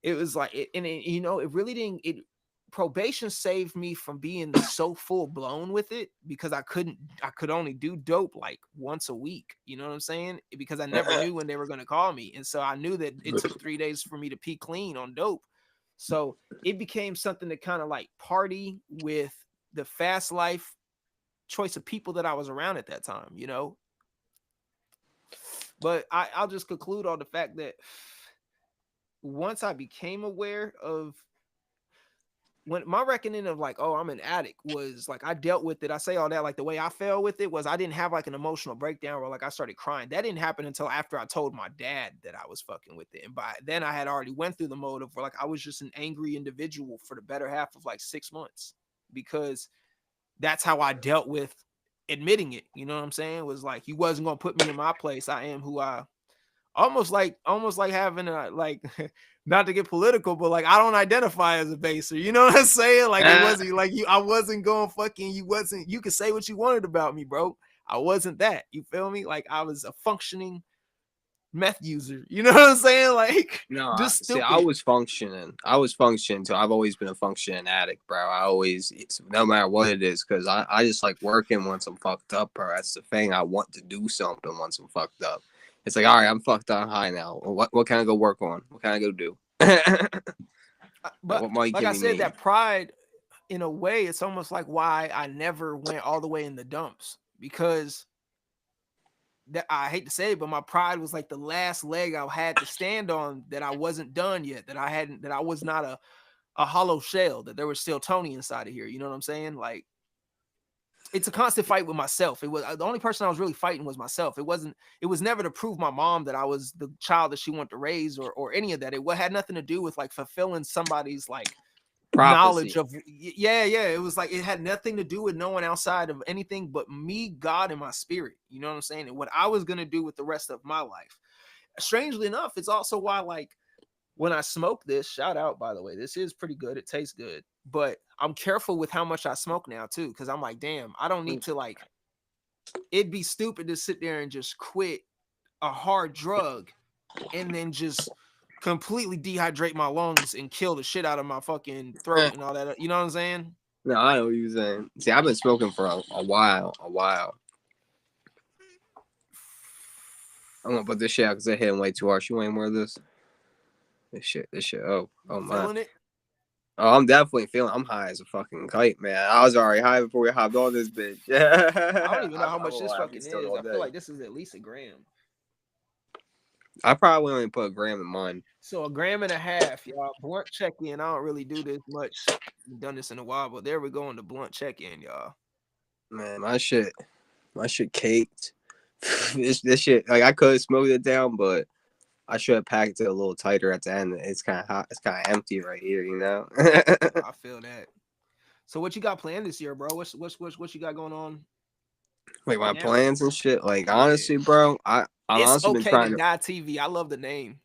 it was like, it really didn't. Probation saved me from being so full blown with it, because I could only do dope like once a week. You know what I'm saying? Because I never knew when they were going to call me. And so I knew that it took 3 days for me to peak clean on dope. So it became something to kind of like party with the fast life choice of people that I was around at that time, But I'll just conclude on the fact that once I became aware of, when my reckoning of like, oh, I'm an addict, was like, I dealt with it. I say all that, like the way I fell with it was I didn't have like an emotional breakdown where like I started crying. That didn't happen until after I told my dad that I was fucking with it. And by then I had already went through the mode of where like I was just an angry individual for the better half of like 6 months, because that's how I dealt with admitting it. You know what I'm saying? It was like, you wasn't going to put me in my place. I am who I almost like having a, like, not to get political, but like, I don't identify as a baser. You know what I'm saying? Like, it wasn't like I wasn't going fucking, you could say what you wanted about me, bro. I wasn't that. You feel me? Like, I was a functioning meth user. You know what I'm saying? Like, no, just see, I was functioning. So I've always been a functioning addict, bro. No matter what it is, because I just like working once I'm fucked up, bro. That's the thing. I want to do something once I'm fucked up. It's like, all right, I'm fucked on high now. What can I go work on? What can I go do? But like I said, that pride, in a way, it's almost like why I never went all the way in the dumps, because that, I hate to say it, but my pride was like the last leg I had to stand on, that I wasn't done yet, that I was not a hollow shell, that there was still Tony inside of here. You know what I'm saying? Like, it's a constant fight with myself. It was the only person I was really fighting was myself. It was never to prove my mom that I was the child that she wanted to raise, or any of that. It had nothing to do with like fulfilling somebody's like prophecy. Knowledge of, it was like, it had nothing to do with no one outside of anything but me, God, and my spirit. You know what I'm saying? And what I was going to do with the rest of my life. Strangely enough, it's also why, like, when I smoke this, shout out, by the way, this is pretty good. It tastes good, but I'm careful with how much I smoke now too. Cause I'm like, damn, I don't need to like it'd be stupid to sit there and just quit a hard drug and then just completely dehydrate my lungs and kill the shit out of my fucking throat and all that. You know what I'm saying? No, I know what you're saying. See, I've been smoking for a while. I'm gonna put this shit out because they're hitting way too hard. You ain't more of this. This shit. Oh my. Feeling it? Oh, I'm definitely feeling. I'm high as a fucking kite, man. I was already high before we hopped on this bitch. I don't even know how much this fucking is. I feel like this is at least a gram. I probably only put a gram in mine. So 1.5 grams, y'all. Blunt check-in. I don't really do this much. I've done this in a while, but there we go on the blunt check-in, y'all. Man, my shit caked. this shit, like I could smoke it down, but I should have packed it a little tighter at the end. It's kind of hot. It's kind of empty right here, you know. I feel that. So what you got planned this year, bro? What you got going on? Like my plans and shit. Like honestly, bro, I'm honestly been trying to die TV. I love the name.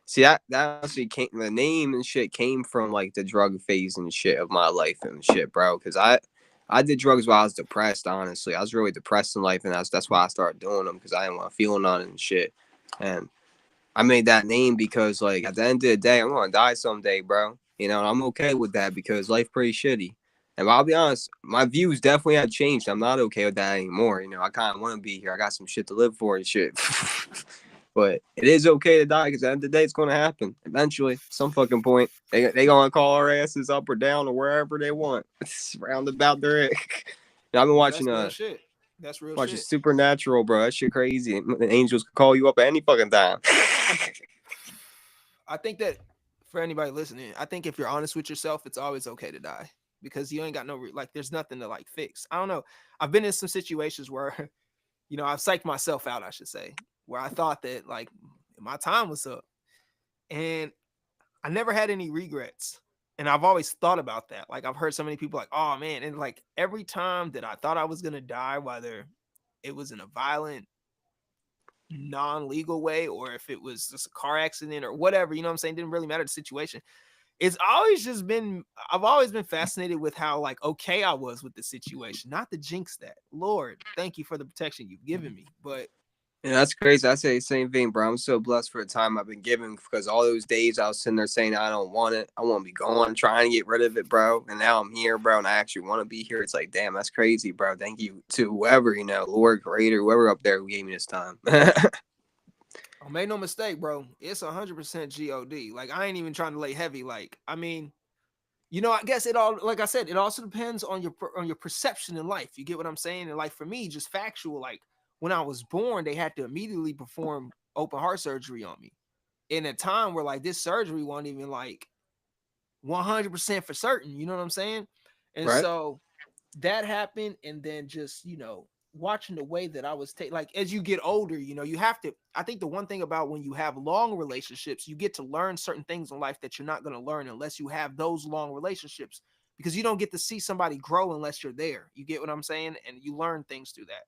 See that actually came. The name and shit came from like the drug phase and shit of my life and shit, bro. Because I did drugs while I was depressed. Honestly, I was really depressed in life, and that's why I started doing them because I didn't want to feel none and shit. And I made that name because, like, at the end of the day, I'm gonna die someday, bro. You know, and I'm okay with that because life's pretty shitty. And I'll be honest, my views definitely have changed. I'm not okay with that anymore. You know, I kind of want to be here. I got some shit to live for and shit. But it is okay to die because at the end of the day, it's going to happen eventually. Some fucking point, they going to call our asses up or down or wherever they want. It's roundabout their head. I've been watching shit. That's real watching shit. Supernatural, bro. That shit crazy. The angels could call you up at any fucking time. I think that for anybody listening, I think if you're honest with yourself, it's always okay to die because you ain't got there's nothing to like fix. I don't know. I've been in some situations where, you know, I've psyched myself out, I should say, where I thought that like my time was up and I never had any regrets. And I've always thought about that. Like I've heard so many people like, oh man. And like every time that I thought I was going to die, whether it was in a violent, non-legal way, or if it was just a car accident or whatever, you know what I'm saying? Didn't really matter the situation. It's always just been, I've always been fascinated with how like, okay, I was with the situation, not to jinx that. Lord, thank you for the protection you've given me. But yeah, that's crazy. I say the same thing, bro. I'm so blessed for the time I've been given because all those days I was sitting there saying I don't want it. I want to be gone, trying to get rid of it, bro. And now I'm here, bro, and I actually want to be here. It's like, damn, that's crazy, bro. Thank you to whoever, you know, Lord, Creator, whoever up there who gave me this time. Oh, make no mistake, bro. It's 100% God. Like I ain't even trying to lay heavy. Like I mean, you know, I guess it all, like I said, it also depends on your perception in life. You get what I'm saying? And like for me, just factual, like when I was born, they had to immediately perform open heart surgery on me in a time where like this surgery wasn't even like 100% for certain. You know what I'm saying? And Right. so that happened. And then just, you know, watching the way that I was like as you get older, you know, you have to, I think the one thing about when you have long relationships, you get to learn certain things in life that you're not going to learn unless you have those long relationships, because you don't get to see somebody grow unless you're there. You get what I'm saying? And you learn things through that.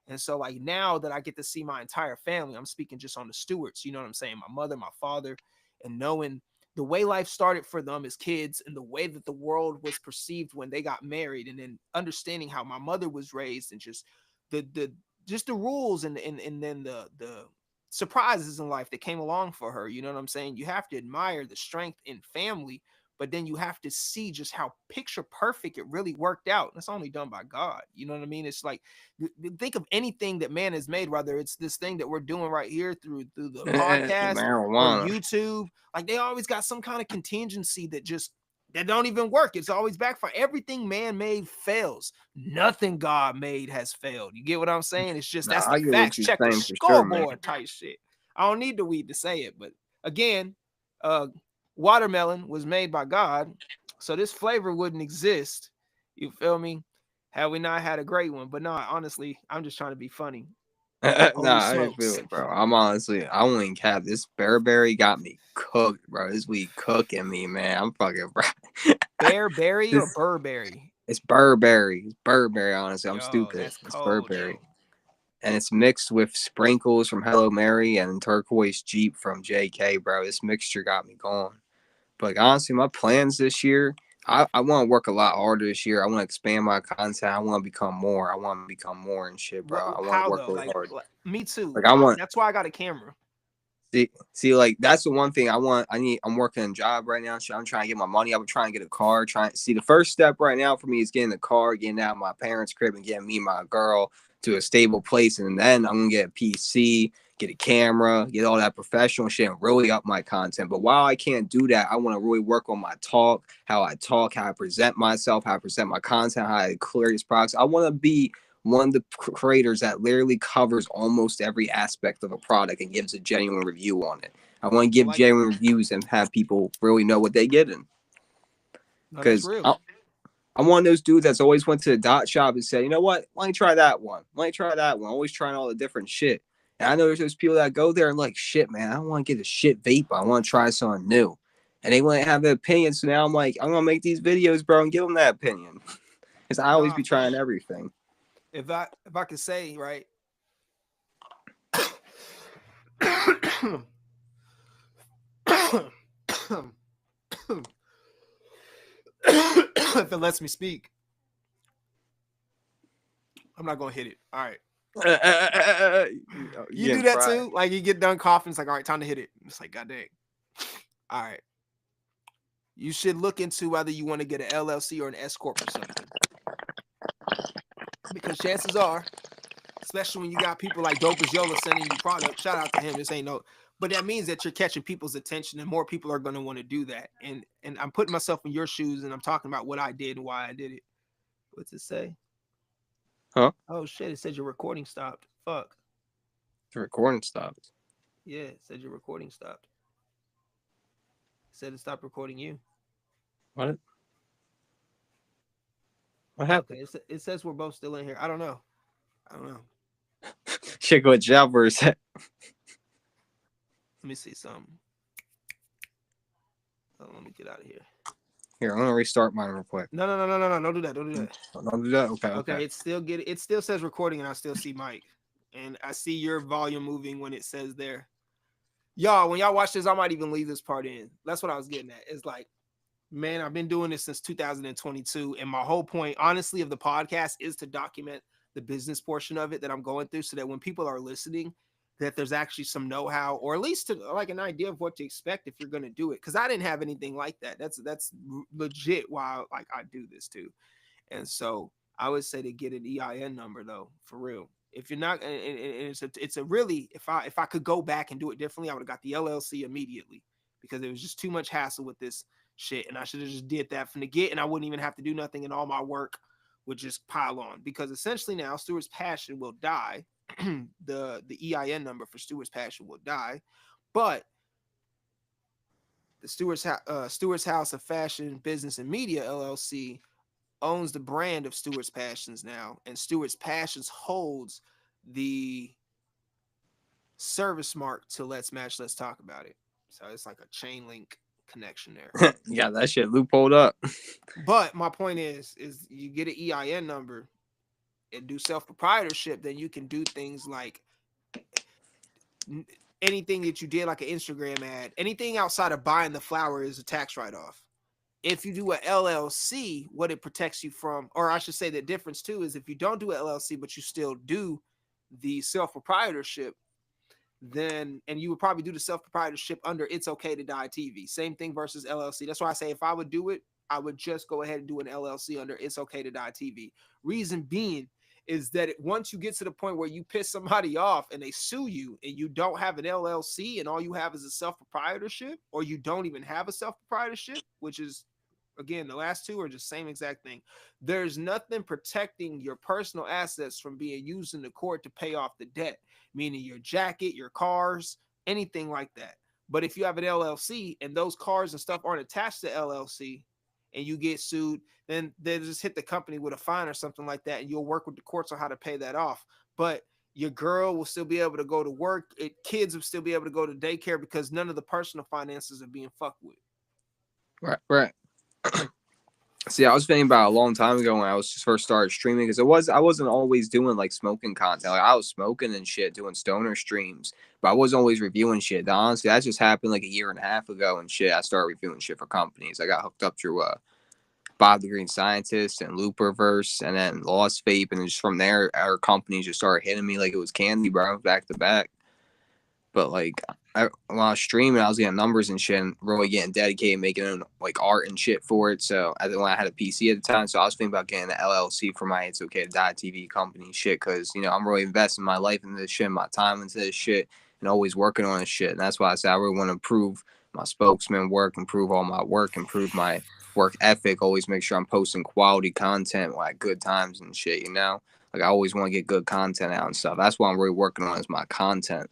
And so like now that I get to see my entire family, I'm speaking just on the Stewarts, you know what I'm saying? My mother, my father, and knowing the way life started for them as kids and the way that the world was perceived when they got married, and then understanding how my mother was raised and just the rules and then the surprises in life that came along for her. You know what I'm saying? You have to admire the strength in family, but then you have to see just how picture perfect it really worked out. It's only done by God. You know what I mean? It's like, think of anything that man has made, whether it's this thing that we're doing right here through the podcast or YouTube, like they always got some kind of contingency that don't even work. It's always backfire. Everything man made fails. Nothing God made has failed. You get what I'm saying? It's just that's the facts. Check the scoreboard type shit. I don't need the weed to say it, but again, watermelon was made by God, so this flavor wouldn't exist. You feel me? Had we not had a great one. But no, honestly, I'm just trying to be funny. Nah, I didn't feel it, bro. I won't cap. This Bearberry got me cooked, bro. This weed cooking me, man. I'm fucking, bro. Bearberry or Burberry? It's Burberry. It's Burberry, honestly. I'm stupid. It's cold, Burberry. Yo. And it's mixed with sprinkles from Hello Mary and turquoise Jeep from JK, bro. This mixture got me going. But like, honestly, my plans this year, I want to work a lot harder this year. I want to expand my content. I want to become more. I want to become more and shit, bro. I want to How work though? really hard. Me too. Like I want That's why I got a camera. see, like that's the one thing I want. I'm working a job right now. So I'm trying to get my money. I'm trying to get a car. The first step right now for me is getting the car, getting out of my parents' crib, and getting me and my girl to a stable place. And then I'm gonna get a PC, get a camera, get all that professional shit, and really up my content. But while I can't do that, I want to really work on my talk, how I talk, how I present myself, how I present my content, how I clear these products. I want to be one of the creators that literally covers almost every aspect of a product and gives a genuine review on it. I want to give genuine reviews and have people really know what they get in. Because I'm one of those dudes that's always went to the dot shop and said, you know what? Let me try that one. Always trying all the different shit. And I know there's those people that go there and like, shit, man, I don't want to get a shit vape. I want to try something new. And they want to have an opinion. So now I'm like, I'm going to make these videos, bro, and give them that opinion. Because I always be trying everything. If I could say, right. If it lets me speak, I'm not gonna hit it. All right. You do that too? Like you get done coughing, it's like, all right, time to hit it. It's like, god dang. All right. You should look into whether you want to get an LLC or an S Corp or something. Because chances are, especially when you got people like Dope as Yola sending you product, shout out to him. This ain't no, but that means that you're catching people's attention and more people are going to want to do that. And I'm putting myself in your shoes and I'm talking about what I did and why I did it. What's it say? Huh? Oh shit, it said your recording stopped. Fuck. The recording stopped. Yeah, it said your recording stopped. It said it stopped recording you. What happened? Okay, it says we're both still in here. I don't know. Shit, go job or is that? Let me see something. Oh, let me get out of here. Here, I'm gonna restart mine real quick. No. Don't do that. Don't do that. Okay. It still says recording, and I still see Mike, and I see your volume moving when it says there. Y'all, when y'all watch this, I might even leave this part in. That's what I was getting at. It's like, man, I've been doing this since 2022, and my whole point, honestly, of the podcast is to document the business portion of it that I'm going through, so that when people are listening, that there's actually some know-how, or at least like an idea of what to expect if you're going to do it. Because I didn't have anything like that. That's legit why I do this too. And so I would say to get an EIN number though, for real. If you're not, and it's a really, if I could go back and do it differently, I would have got the LLC immediately, because it was just too much hassle with this shit, and I should have just did that from the get, and I wouldn't even have to do nothing, and all my work would just pile on. Because essentially now Stewart's Passion will die. the EIN number for Stewart's Passion will die, but the Stewart's House of Fashion, Business, and Media LLC owns the brand of Stewart's Passions now, and Stewart's Passions holds the service mark to Let's Match, Let's Talk About It. So it's like a chain link connection there. Yeah, that shit loopholed up. But my point is you get an EIN number and do self-proprietorship, then you can do things like anything that you did, like an Instagram ad, anything outside of buying the flower is a tax write-off. If you do a LLC, what it protects you from, or I should say the difference too, is if you don't do an LLC, but you still do the self-proprietorship, then, and you would probably do the self-proprietorship under It's Okay to Die TV. Same thing versus LLC. That's why I say if I would do it, I would just go ahead and do an LLC under It's Okay to Die TV. Reason being is that once you get to the point where you piss somebody off and they sue you and you don't have an LLC and all you have is a self-proprietorship, or you don't even have a self-proprietorship, which is, again, the last two are just same exact thing. There's nothing protecting your personal assets from being used in the court to pay off the debt, meaning your jacket, your cars, anything like that. But if you have an LLC and those cars and stuff aren't attached to LLC, and you get sued, then they just hit the company with a fine or something like that, and you'll work with the courts on how to pay that off. But your girl will still be able to go to work. Kids will still be able to go to daycare because none of the personal finances are being fucked with. Right. See, I was thinking about a long time ago when I was just first started streaming, because I wasn't always doing like smoking content. Like I was smoking and shit, doing stoner streams, but I wasn't always reviewing shit. Honestly, that just happened like a year and a half ago and shit. I started reviewing shit for companies. I got hooked up through Bob the Green Scientist and Looperverse, and then Lost Vape, and just from there, our companies just started hitting me like it was candy, bro, back to back. But like, when I was streaming, I was getting numbers and shit, and really getting dedicated, making like art and shit for it. So when I had a PC at the time, so I was thinking about getting an LLC for my It's Okay to Die TV company shit, because I'm really investing my life into this shit, my time into this shit, and always working on this shit. And that's why I said I really want to improve my spokesman work, improve all my work, improve my work ethic. Always make sure I'm posting quality content, like good times and shit. Like I always want to get good content out and stuff. That's what I'm really working on, is my content.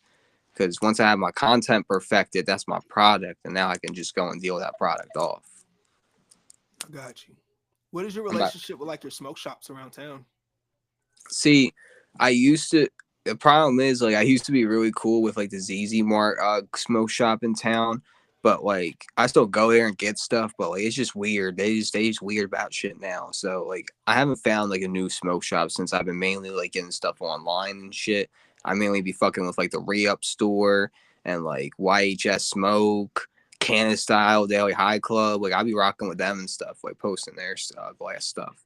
Because once I have my content perfected, that's my product, and now I can just go and deal that product off. I got you. What is your relationship with like your smoke shops around town? See, the problem is, like, I used to be really cool with like the ZZ Mart smoke shop in town, but like I still go there and get stuff, but like it's just weird. They just weird about shit now. So like I haven't found like a new smoke shop since I've been mainly like getting stuff online and shit. I mainly be fucking with like the Re-Up store and like YHS Smoke, Canada Style, Daily High Club. Like I be rocking with them and stuff, like posting their glass stuff.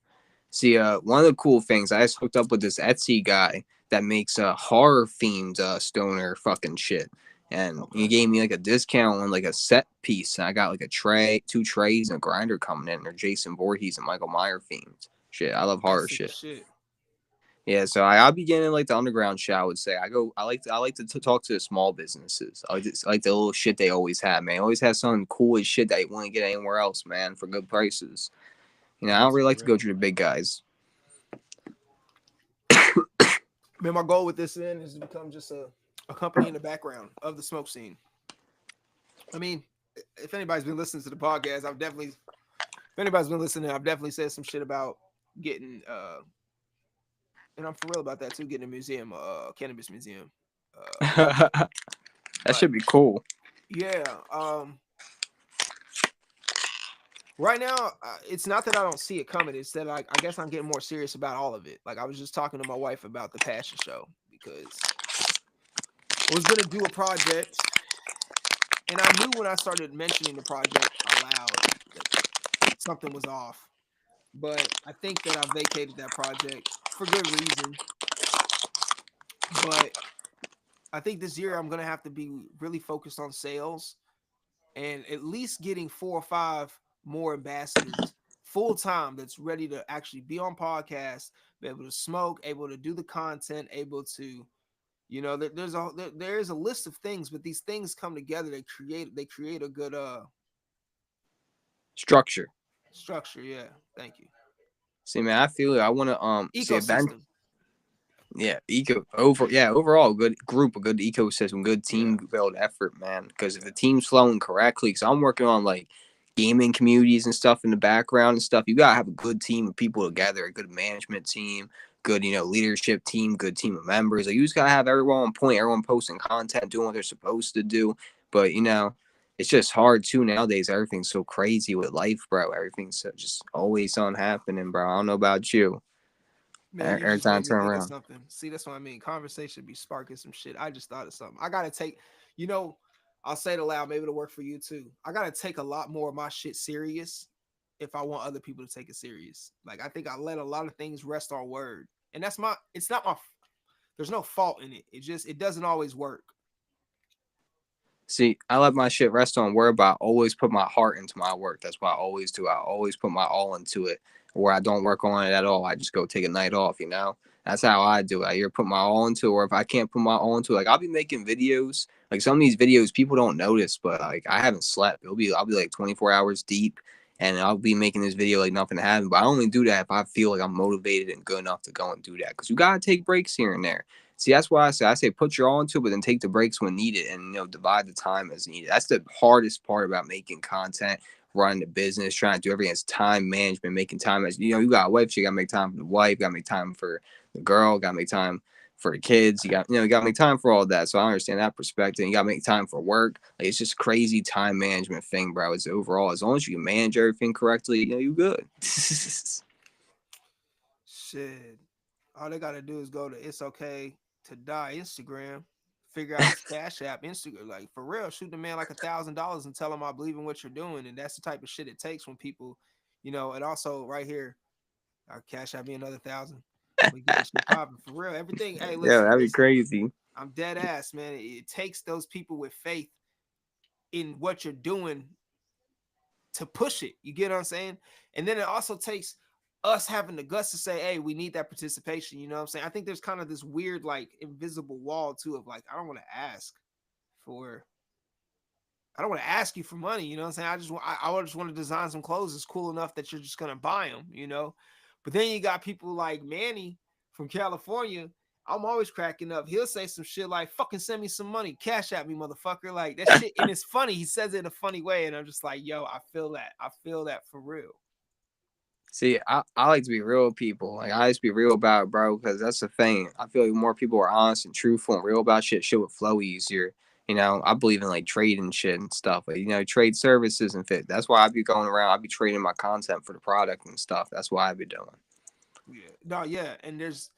See, one of the cool things, I just hooked up with this Etsy guy that makes horror themed stoner fucking shit, and he gave me like a discount on like a set piece, and I got like a tray, 2 trays, and a grinder coming in. They're Jason Voorhees and Michael Myers themed shit. I love horror shit. Yeah, so I'll be getting like the underground shit. I would say I like to talk to the small businesses. I like the little shit they always have, man. Always have something cool as shit that you wouldn't get anywhere else, man, for good prices. I don't really like to go through the big guys. Man, my goal with this is to become just a company in the background of the smoke scene. I mean, if anybody's been listening to the podcast, I've definitely said some shit about getting and I'm for real about that too, getting a museum, cannabis museum. That should be cool. Yeah. Right now, it's not that I don't see it coming. It's that I guess I'm getting more serious about all of it. Like I was just talking to my wife about the Passion Show, because I was gonna do a project, and I knew when I started mentioning the project aloud that something was off. But I think that I vacated that project for good reason. But I think this year I'm gonna have to be really focused on sales, and at least getting 4 or 5 more ambassadors full time that's ready to actually be on podcasts, be able to smoke, able to do the content, able to, there is a list of things, but these things come together. They create a good structure. Yeah, thank you. See, man, I feel I want to ecosystem. Overall, good group, a good ecosystem, good team build effort, man. Because if the team's flowing correctly, because I'm working on like gaming communities and stuff in the background and stuff, you gotta have a good team of people together, a good management team, good leadership team, good team of members. Like you just gotta have everyone on point, everyone posting content, doing what they're supposed to do. But it's just hard too nowadays. Everything's so crazy with life, bro. Everything's just always on happening, bro. I don't know about you. Man, every time I turn around. Something. See, that's what I mean. Conversation be sparking some shit. I just thought of something. I gotta take, I'll say it aloud. Maybe it'll work for you too. I gotta take a lot more of my shit serious if I want other people to take it serious. Like I think I let a lot of things rest on word, and it's not my. There's no fault in it. It doesn't always work. See, I let my shit rest on word, but I always put my heart into my work. That's what I always do. I always put my all into it. Where I don't work on it at all, I just go take a night off, That's how I do it. I either put my all into it, or if I can't put my all into it, like I'll be making videos. Like some of these videos people don't notice, but like I haven't slept. I'll be like 24 hours deep, and I'll be making this video like nothing happened. But I only do that if I feel like I'm motivated and good enough to go and do that. Because you gotta take breaks here and there. See, that's why I say put your all into it, but then take the breaks when needed, and divide the time as needed. That's the hardest part about making content, running the business, trying to do everything. It's time management, making time as you got a wife, so you gotta make time for the wife, you gotta make time for the girl, gotta make time for the kids, you gotta make time for all that. So I understand that perspective. You gotta make time for work. Like it's just crazy time management thing, bro. It's overall, as long as you can manage everything correctly, you good. Shit. All they gotta do is go to It's Okay to Die Instagram, figure out his Cash App, Instagram, like for real, shoot the man like $1,000 and tell him I believe in what you're doing. And that's the type of shit it takes when people, You know, and also right here, our cash out me another 1,000. We get this shit popping for real. Everything. Hey, Yeah, listen, that'd be listen. crazy. I'm dead ass, man. It takes those people with faith in what you're doing to push it. You get what I'm saying? And then it also takes us having the guts to say, hey, we need that participation. You know what I'm saying? I think there's kind of this weird, like, invisible wall too of like, I don't want to ask for I don't want to ask you for money, you know what I'm saying? I just want to design some clothes that's cool enough that you're just gonna buy them, you know. But then you got people like Manny from California. I'm always cracking up. He'll say some shit like, fucking send me some money, cash at me, motherfucker. Like that shit, and it's funny. He says it in a funny way, and I'm just like, yo, I feel that. I feel that for real. See, I like to be real with people. Like I just be real about it, bro, because that's the thing. I feel like more people are honest and truthful and real about shit would flow easier. You know, I believe in like trading shit and stuff. Like, you know, trade services and fit. That's why I be going around. I be trading my content for the product and stuff. That's why I be doing. Yeah. No, yeah. And there's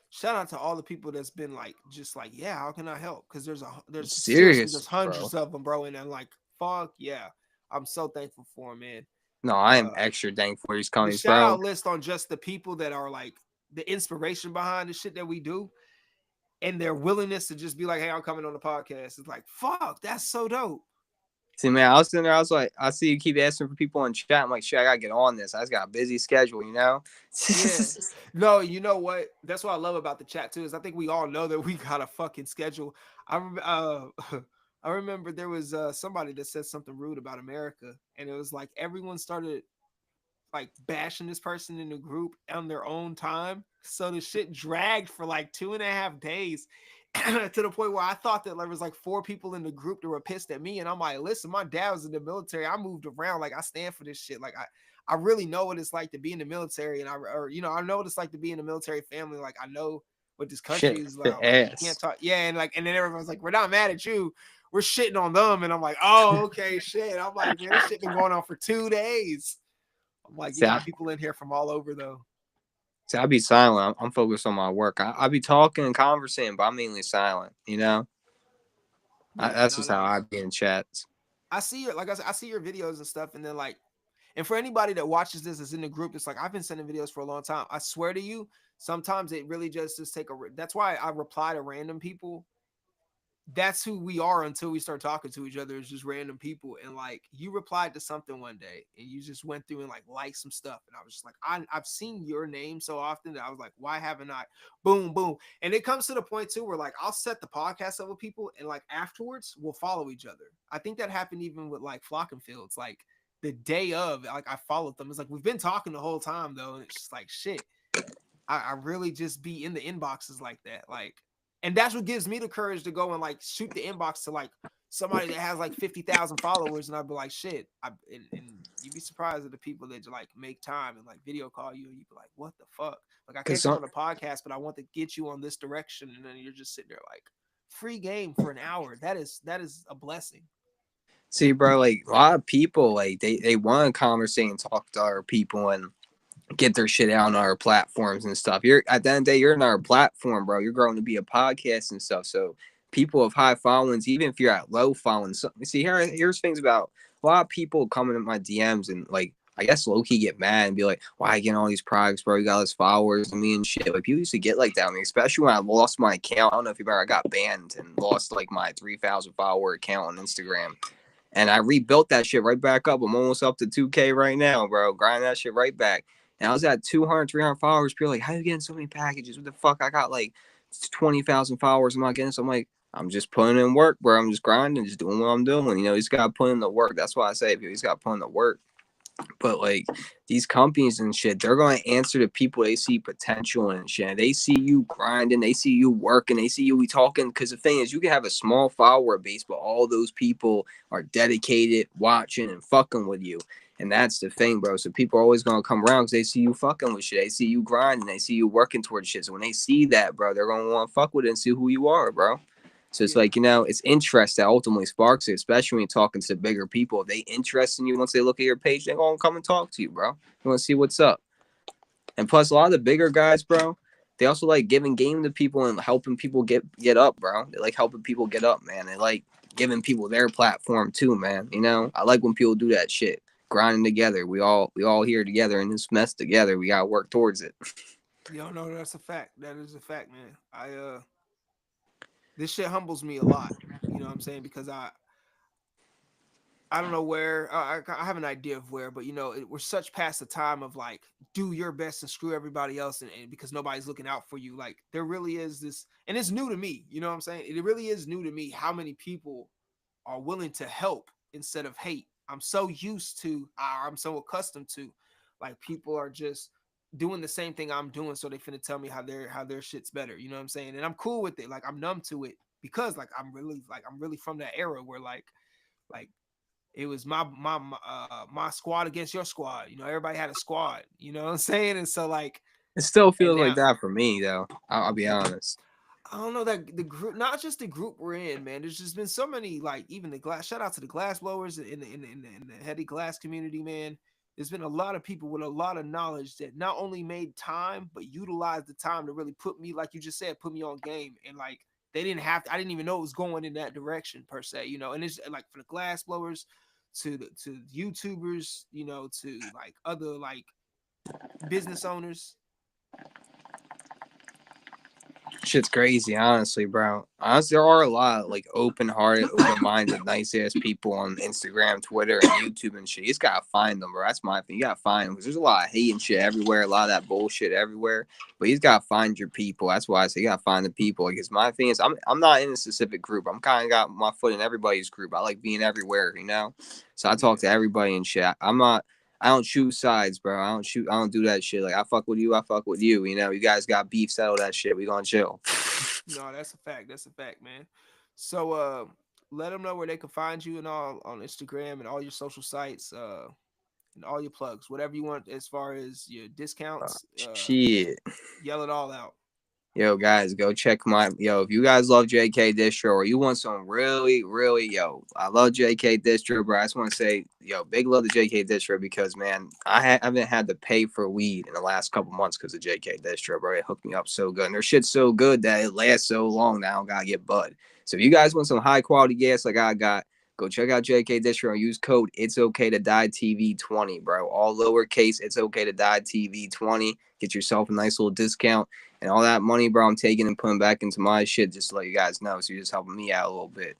shout out to all the people that's been like, just like, yeah, how can I help? Because there's seriously Serious, there's bro. hundreds of them, bro. And I'm like, fuck yeah. I'm so thankful for him, man. No, I am Uh extra thankful for these the companies, shout bro. out list on just the people that are like the inspiration behind the shit that we do and their willingness to just be like, hey, I'm coming on the podcast. It's like, fuck, that's so dope. See, man, I was sitting there. I was like, I see you keep asking for people in chat. I'm like, shit, I gotta get on this. I just got a busy schedule, you know. Yeah. No, you know what? That's what I love about the chat too. Is I think we all know that we got a fucking schedule. I remember there was somebody that said something rude about America, and it was like everyone started like bashing this person in the group on their own time. So the shit dragged for like 2.5 days to the point where I thought that there was like 4 people in the group that were pissed at me. And I'm like, listen, my dad was in the military. I moved around. Like I stand for this shit. Like I really know what it's like to be in the military. And I know what it's like to be in a military family. Like I know what this country Shit, is the about. Like you can't ass. talk. Yeah. And then everyone's like, we're not mad at you. We're shitting on them. And I'm like, oh, okay, shit. I'm like, man, this shit been going on for 2 days. I'm like, you See, got people in here from all over though. I be silent. I'm focused on my work. I be talking and conversing, but I'm mainly silent. You know, Yeah, that's no, just how no. I be in chats. I see your like I said, I see your videos and stuff, and then like, and for anybody that watches this is in the group, it's like I've been sending videos for a long time. I swear to you, sometimes it really just take a. That's why I reply to random people. That's who we are until we start talking to each other. It's just random people. And like you replied to something one day and you just went through and like liked some stuff. And I was just like, I've seen your name so often that I was like, why haven't I? Boom, boom. And it comes to the point too where like I'll set the podcast up with people and like afterwards we'll follow each other. I think that happened even with like Flockenfields. Like the day of, like I followed them. It's like we've been talking the whole time though. And it's just like shit. I really just be in the inboxes like that. Like, and that's what gives me the courage to go and like shoot the inbox to like somebody that has like 50,000 followers. And I'd be like, shit. And you'd be surprised at the people that like make time and like video call you. And you'd be like, what the fuck? Like, I can't Cause come on a podcast, but I want to get you on this direction. And then you're just sitting there like, free game for an hour. That is a blessing. see, bro, like a lot of people, like they want to conversate and talk to other people and get their shit out on our platforms and stuff. You're at the end of the day, you're in our platform, bro. You're growing to be a podcast and stuff. So people of high followings, even if you're at low following, so, see here's things about a lot of people coming in my DMs and like I guess low key get mad and be like, why you getting all these products, bro? You got all these followers and me and shit. Like people used to get like that. I mean, especially when I lost my account. I don't know if you remember, I got banned and lost like my 3,000 follower account on Instagram. And I rebuilt that shit right back up. I'm almost up to 2K right now, bro. Grind that shit right back. And I was at 200, 300 followers. People are like, how you getting so many packages? What the fuck? I got like 20,000 followers. I'm not getting so I'm like, I'm just putting in work, bro. I'm just grinding, just doing what I'm doing. You know, he's got to put in the work. That's why I say he's got to put in the work. But like these companies and shit, they're going to answer to people they see potential in and shit. They see you grinding, they see you working, they see you talking. Because the thing is, you can have a small follower base, but all those people are dedicated, watching, and fucking with you. And that's the thing, bro. So people are always gonna come around because they see you fucking with shit. They see you grinding. They see you working towards shit. So when they see that, bro, they're gonna want to fuck with it and see who you are, bro. So it's like, you know, it's interest that ultimately sparks it, especially when you're talking to bigger people. If they interest in you, once they look at your page, they're going to come and talk to you, bro. They want to see what's up. And plus, a lot of the bigger guys, bro, they also like giving game to people and helping people get up, bro. They like helping people get up, man. They like giving people their platform too, man. You know, I like when people do that shit. grinding together. We all here together in this mess together. We gotta work towards it. Yo, no, that's a fact. That is a fact, man. This shit humbles me a lot. You know what I'm saying? Because I don't know where I have an idea of where, but we're such past the time of like do your best and screw everybody else, and because nobody's looking out for you. Like there really is this, and it's new to me. You know what I'm saying? It really is new to me how many people are willing to help instead of hate. I'm so used to, I'm so accustomed to, like people are just doing the same thing I'm doing, so they finna tell me how their shit's better. You know what I'm saying? And I'm cool with it. Like I'm numb to it because like I'm really from that era where like it was my squad against your squad. Everybody had a squad. You know what I'm saying? And so like, It still and feels now like that for me though. I'll be honest. I don't know that the group, not just the group we're in, man. There's just been so many, like even the glass. Shout out to the glass blowers in the heady glass community, man. There's been a lot of people with a lot of knowledge that not only made time but utilized the time to really put me, like you just said, put me on game. And like they didn't have to, I didn't even know it was going in that direction per se, And it's like for the glass blowers, to YouTubers, to like other like business owners. Shit's crazy, honestly, bro. Honestly, there are a lot of like open-hearted, open-minded, nice-ass people on Instagram, Twitter, and YouTube and shit. You just gotta find them, bro. That's my thing. You gotta find them because there's a lot of hate and shit everywhere, a lot of that bullshit everywhere. But you just gotta find your people. That's why I say you gotta find the people. Because my thing is, I'm not in a specific group. I'm kind of got my foot in everybody's group. I like being everywhere, So I talk to everybody and shit. I don't choose sides, bro. I don't do that shit. Like I fuck with you, I fuck with you. You guys got beef, settle that shit. We gonna chill. No, that's a fact. That's a fact, man. So let them know where they can find you and all on Instagram and all your social sites, and all your plugs, whatever you want as far as your discounts. Shit. Yell it all out. Yo, guys, go check if you guys love JK Distro or you want some really, really, I love JK Distro, bro. I just want to say, big love to JK Distro because, man, I haven't had to pay for weed in the last couple months because of JK Distro, bro. It hooked me up so good. And their shit's so good that it lasts so long that I don't got to get bud. So if you guys want some high quality gas like I got, go check out JK Distro and use code It's Okay to Die TV 20, bro. All lowercase, It's Okay to Die TV 20. Get yourself a nice little discount. And all that money, bro, I'm taking and putting back into my shit just to let you guys know. So you're just helping me out a little bit.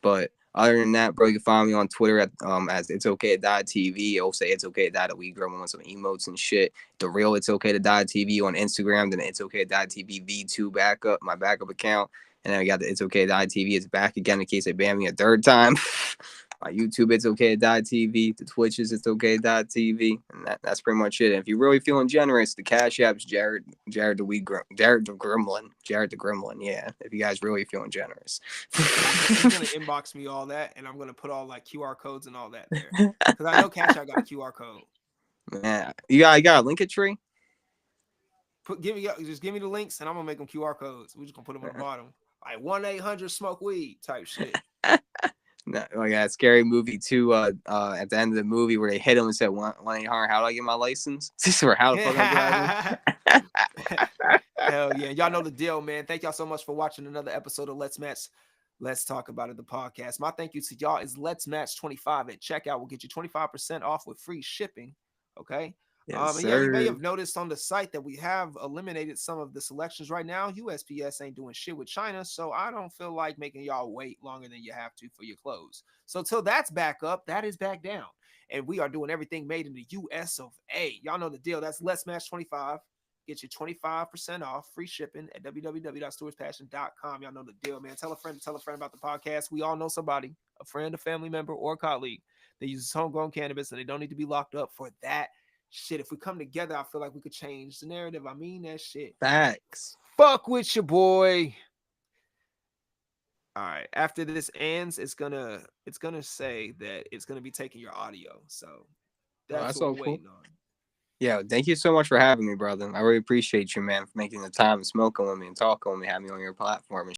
But other than that, bro, you can find me on Twitter at as It's Okay to Die TV. I'll say It's Okay to Die, the Weed Girl with some emotes and shit. The real It's Okay to Die TV on Instagram. Then It's Okay to Die TV V2 backup, my backup account. And then we got the It's Okay to Die TV. It's back again in case they ban me a third time. My YouTube, It's Okay to Die TV. The Twitches, It's Okay to Die TV. And that's pretty much it. And if you're really feeling generous, the Cash App's Jared the Gremlin. Yeah, if you guys really feeling generous. He's gonna inbox me all that, and I'm gonna put all like QR codes and all that there because I know Cash App got a QR code. Yeah, you got a Linktree? Give me the links, and I'm gonna make them QR codes. We're just gonna put them on the bottom, like 1-800-SMOKE-WEED type shit. No, like that scary movie too. At the end of the movie where they hit him and said 1-800, how do I get my license? Or how the fuck I Hell yeah, y'all know the deal, man. Thank y'all so much for watching another episode of Let's Match. Let's talk about it, the podcast. My thank you to y'all is Let's Match 25 at checkout. Will get you 25% off with free shipping. Okay. Yes, Yeah, you may have noticed on the site that we have eliminated some of the selections right now. USPS ain't doing shit with China, so I don't feel like making y'all wait longer than you have to for your clothes. So till that's back up, that is back down. And we are doing everything made in the US of A. Y'all know the deal. That's Let's Match 25. Get you 25% off, free shipping at www.stewardspassion.com. Y'all know the deal, man. Tell a friend about the podcast. We all know somebody, a friend, a family member, or a colleague that uses homegrown cannabis, and they don't need to be locked up for that shit. If we come together, I feel like we could change the narrative. I mean that shit. Facts. Fuck with your boy. All right. After this ends, it's gonna say that it's gonna be taking your audio. So that's what we're waiting on. Yeah, thank you so much for having me, brother. I really appreciate you, man, for making the time and smoking with me and talking with me, having me on your platform and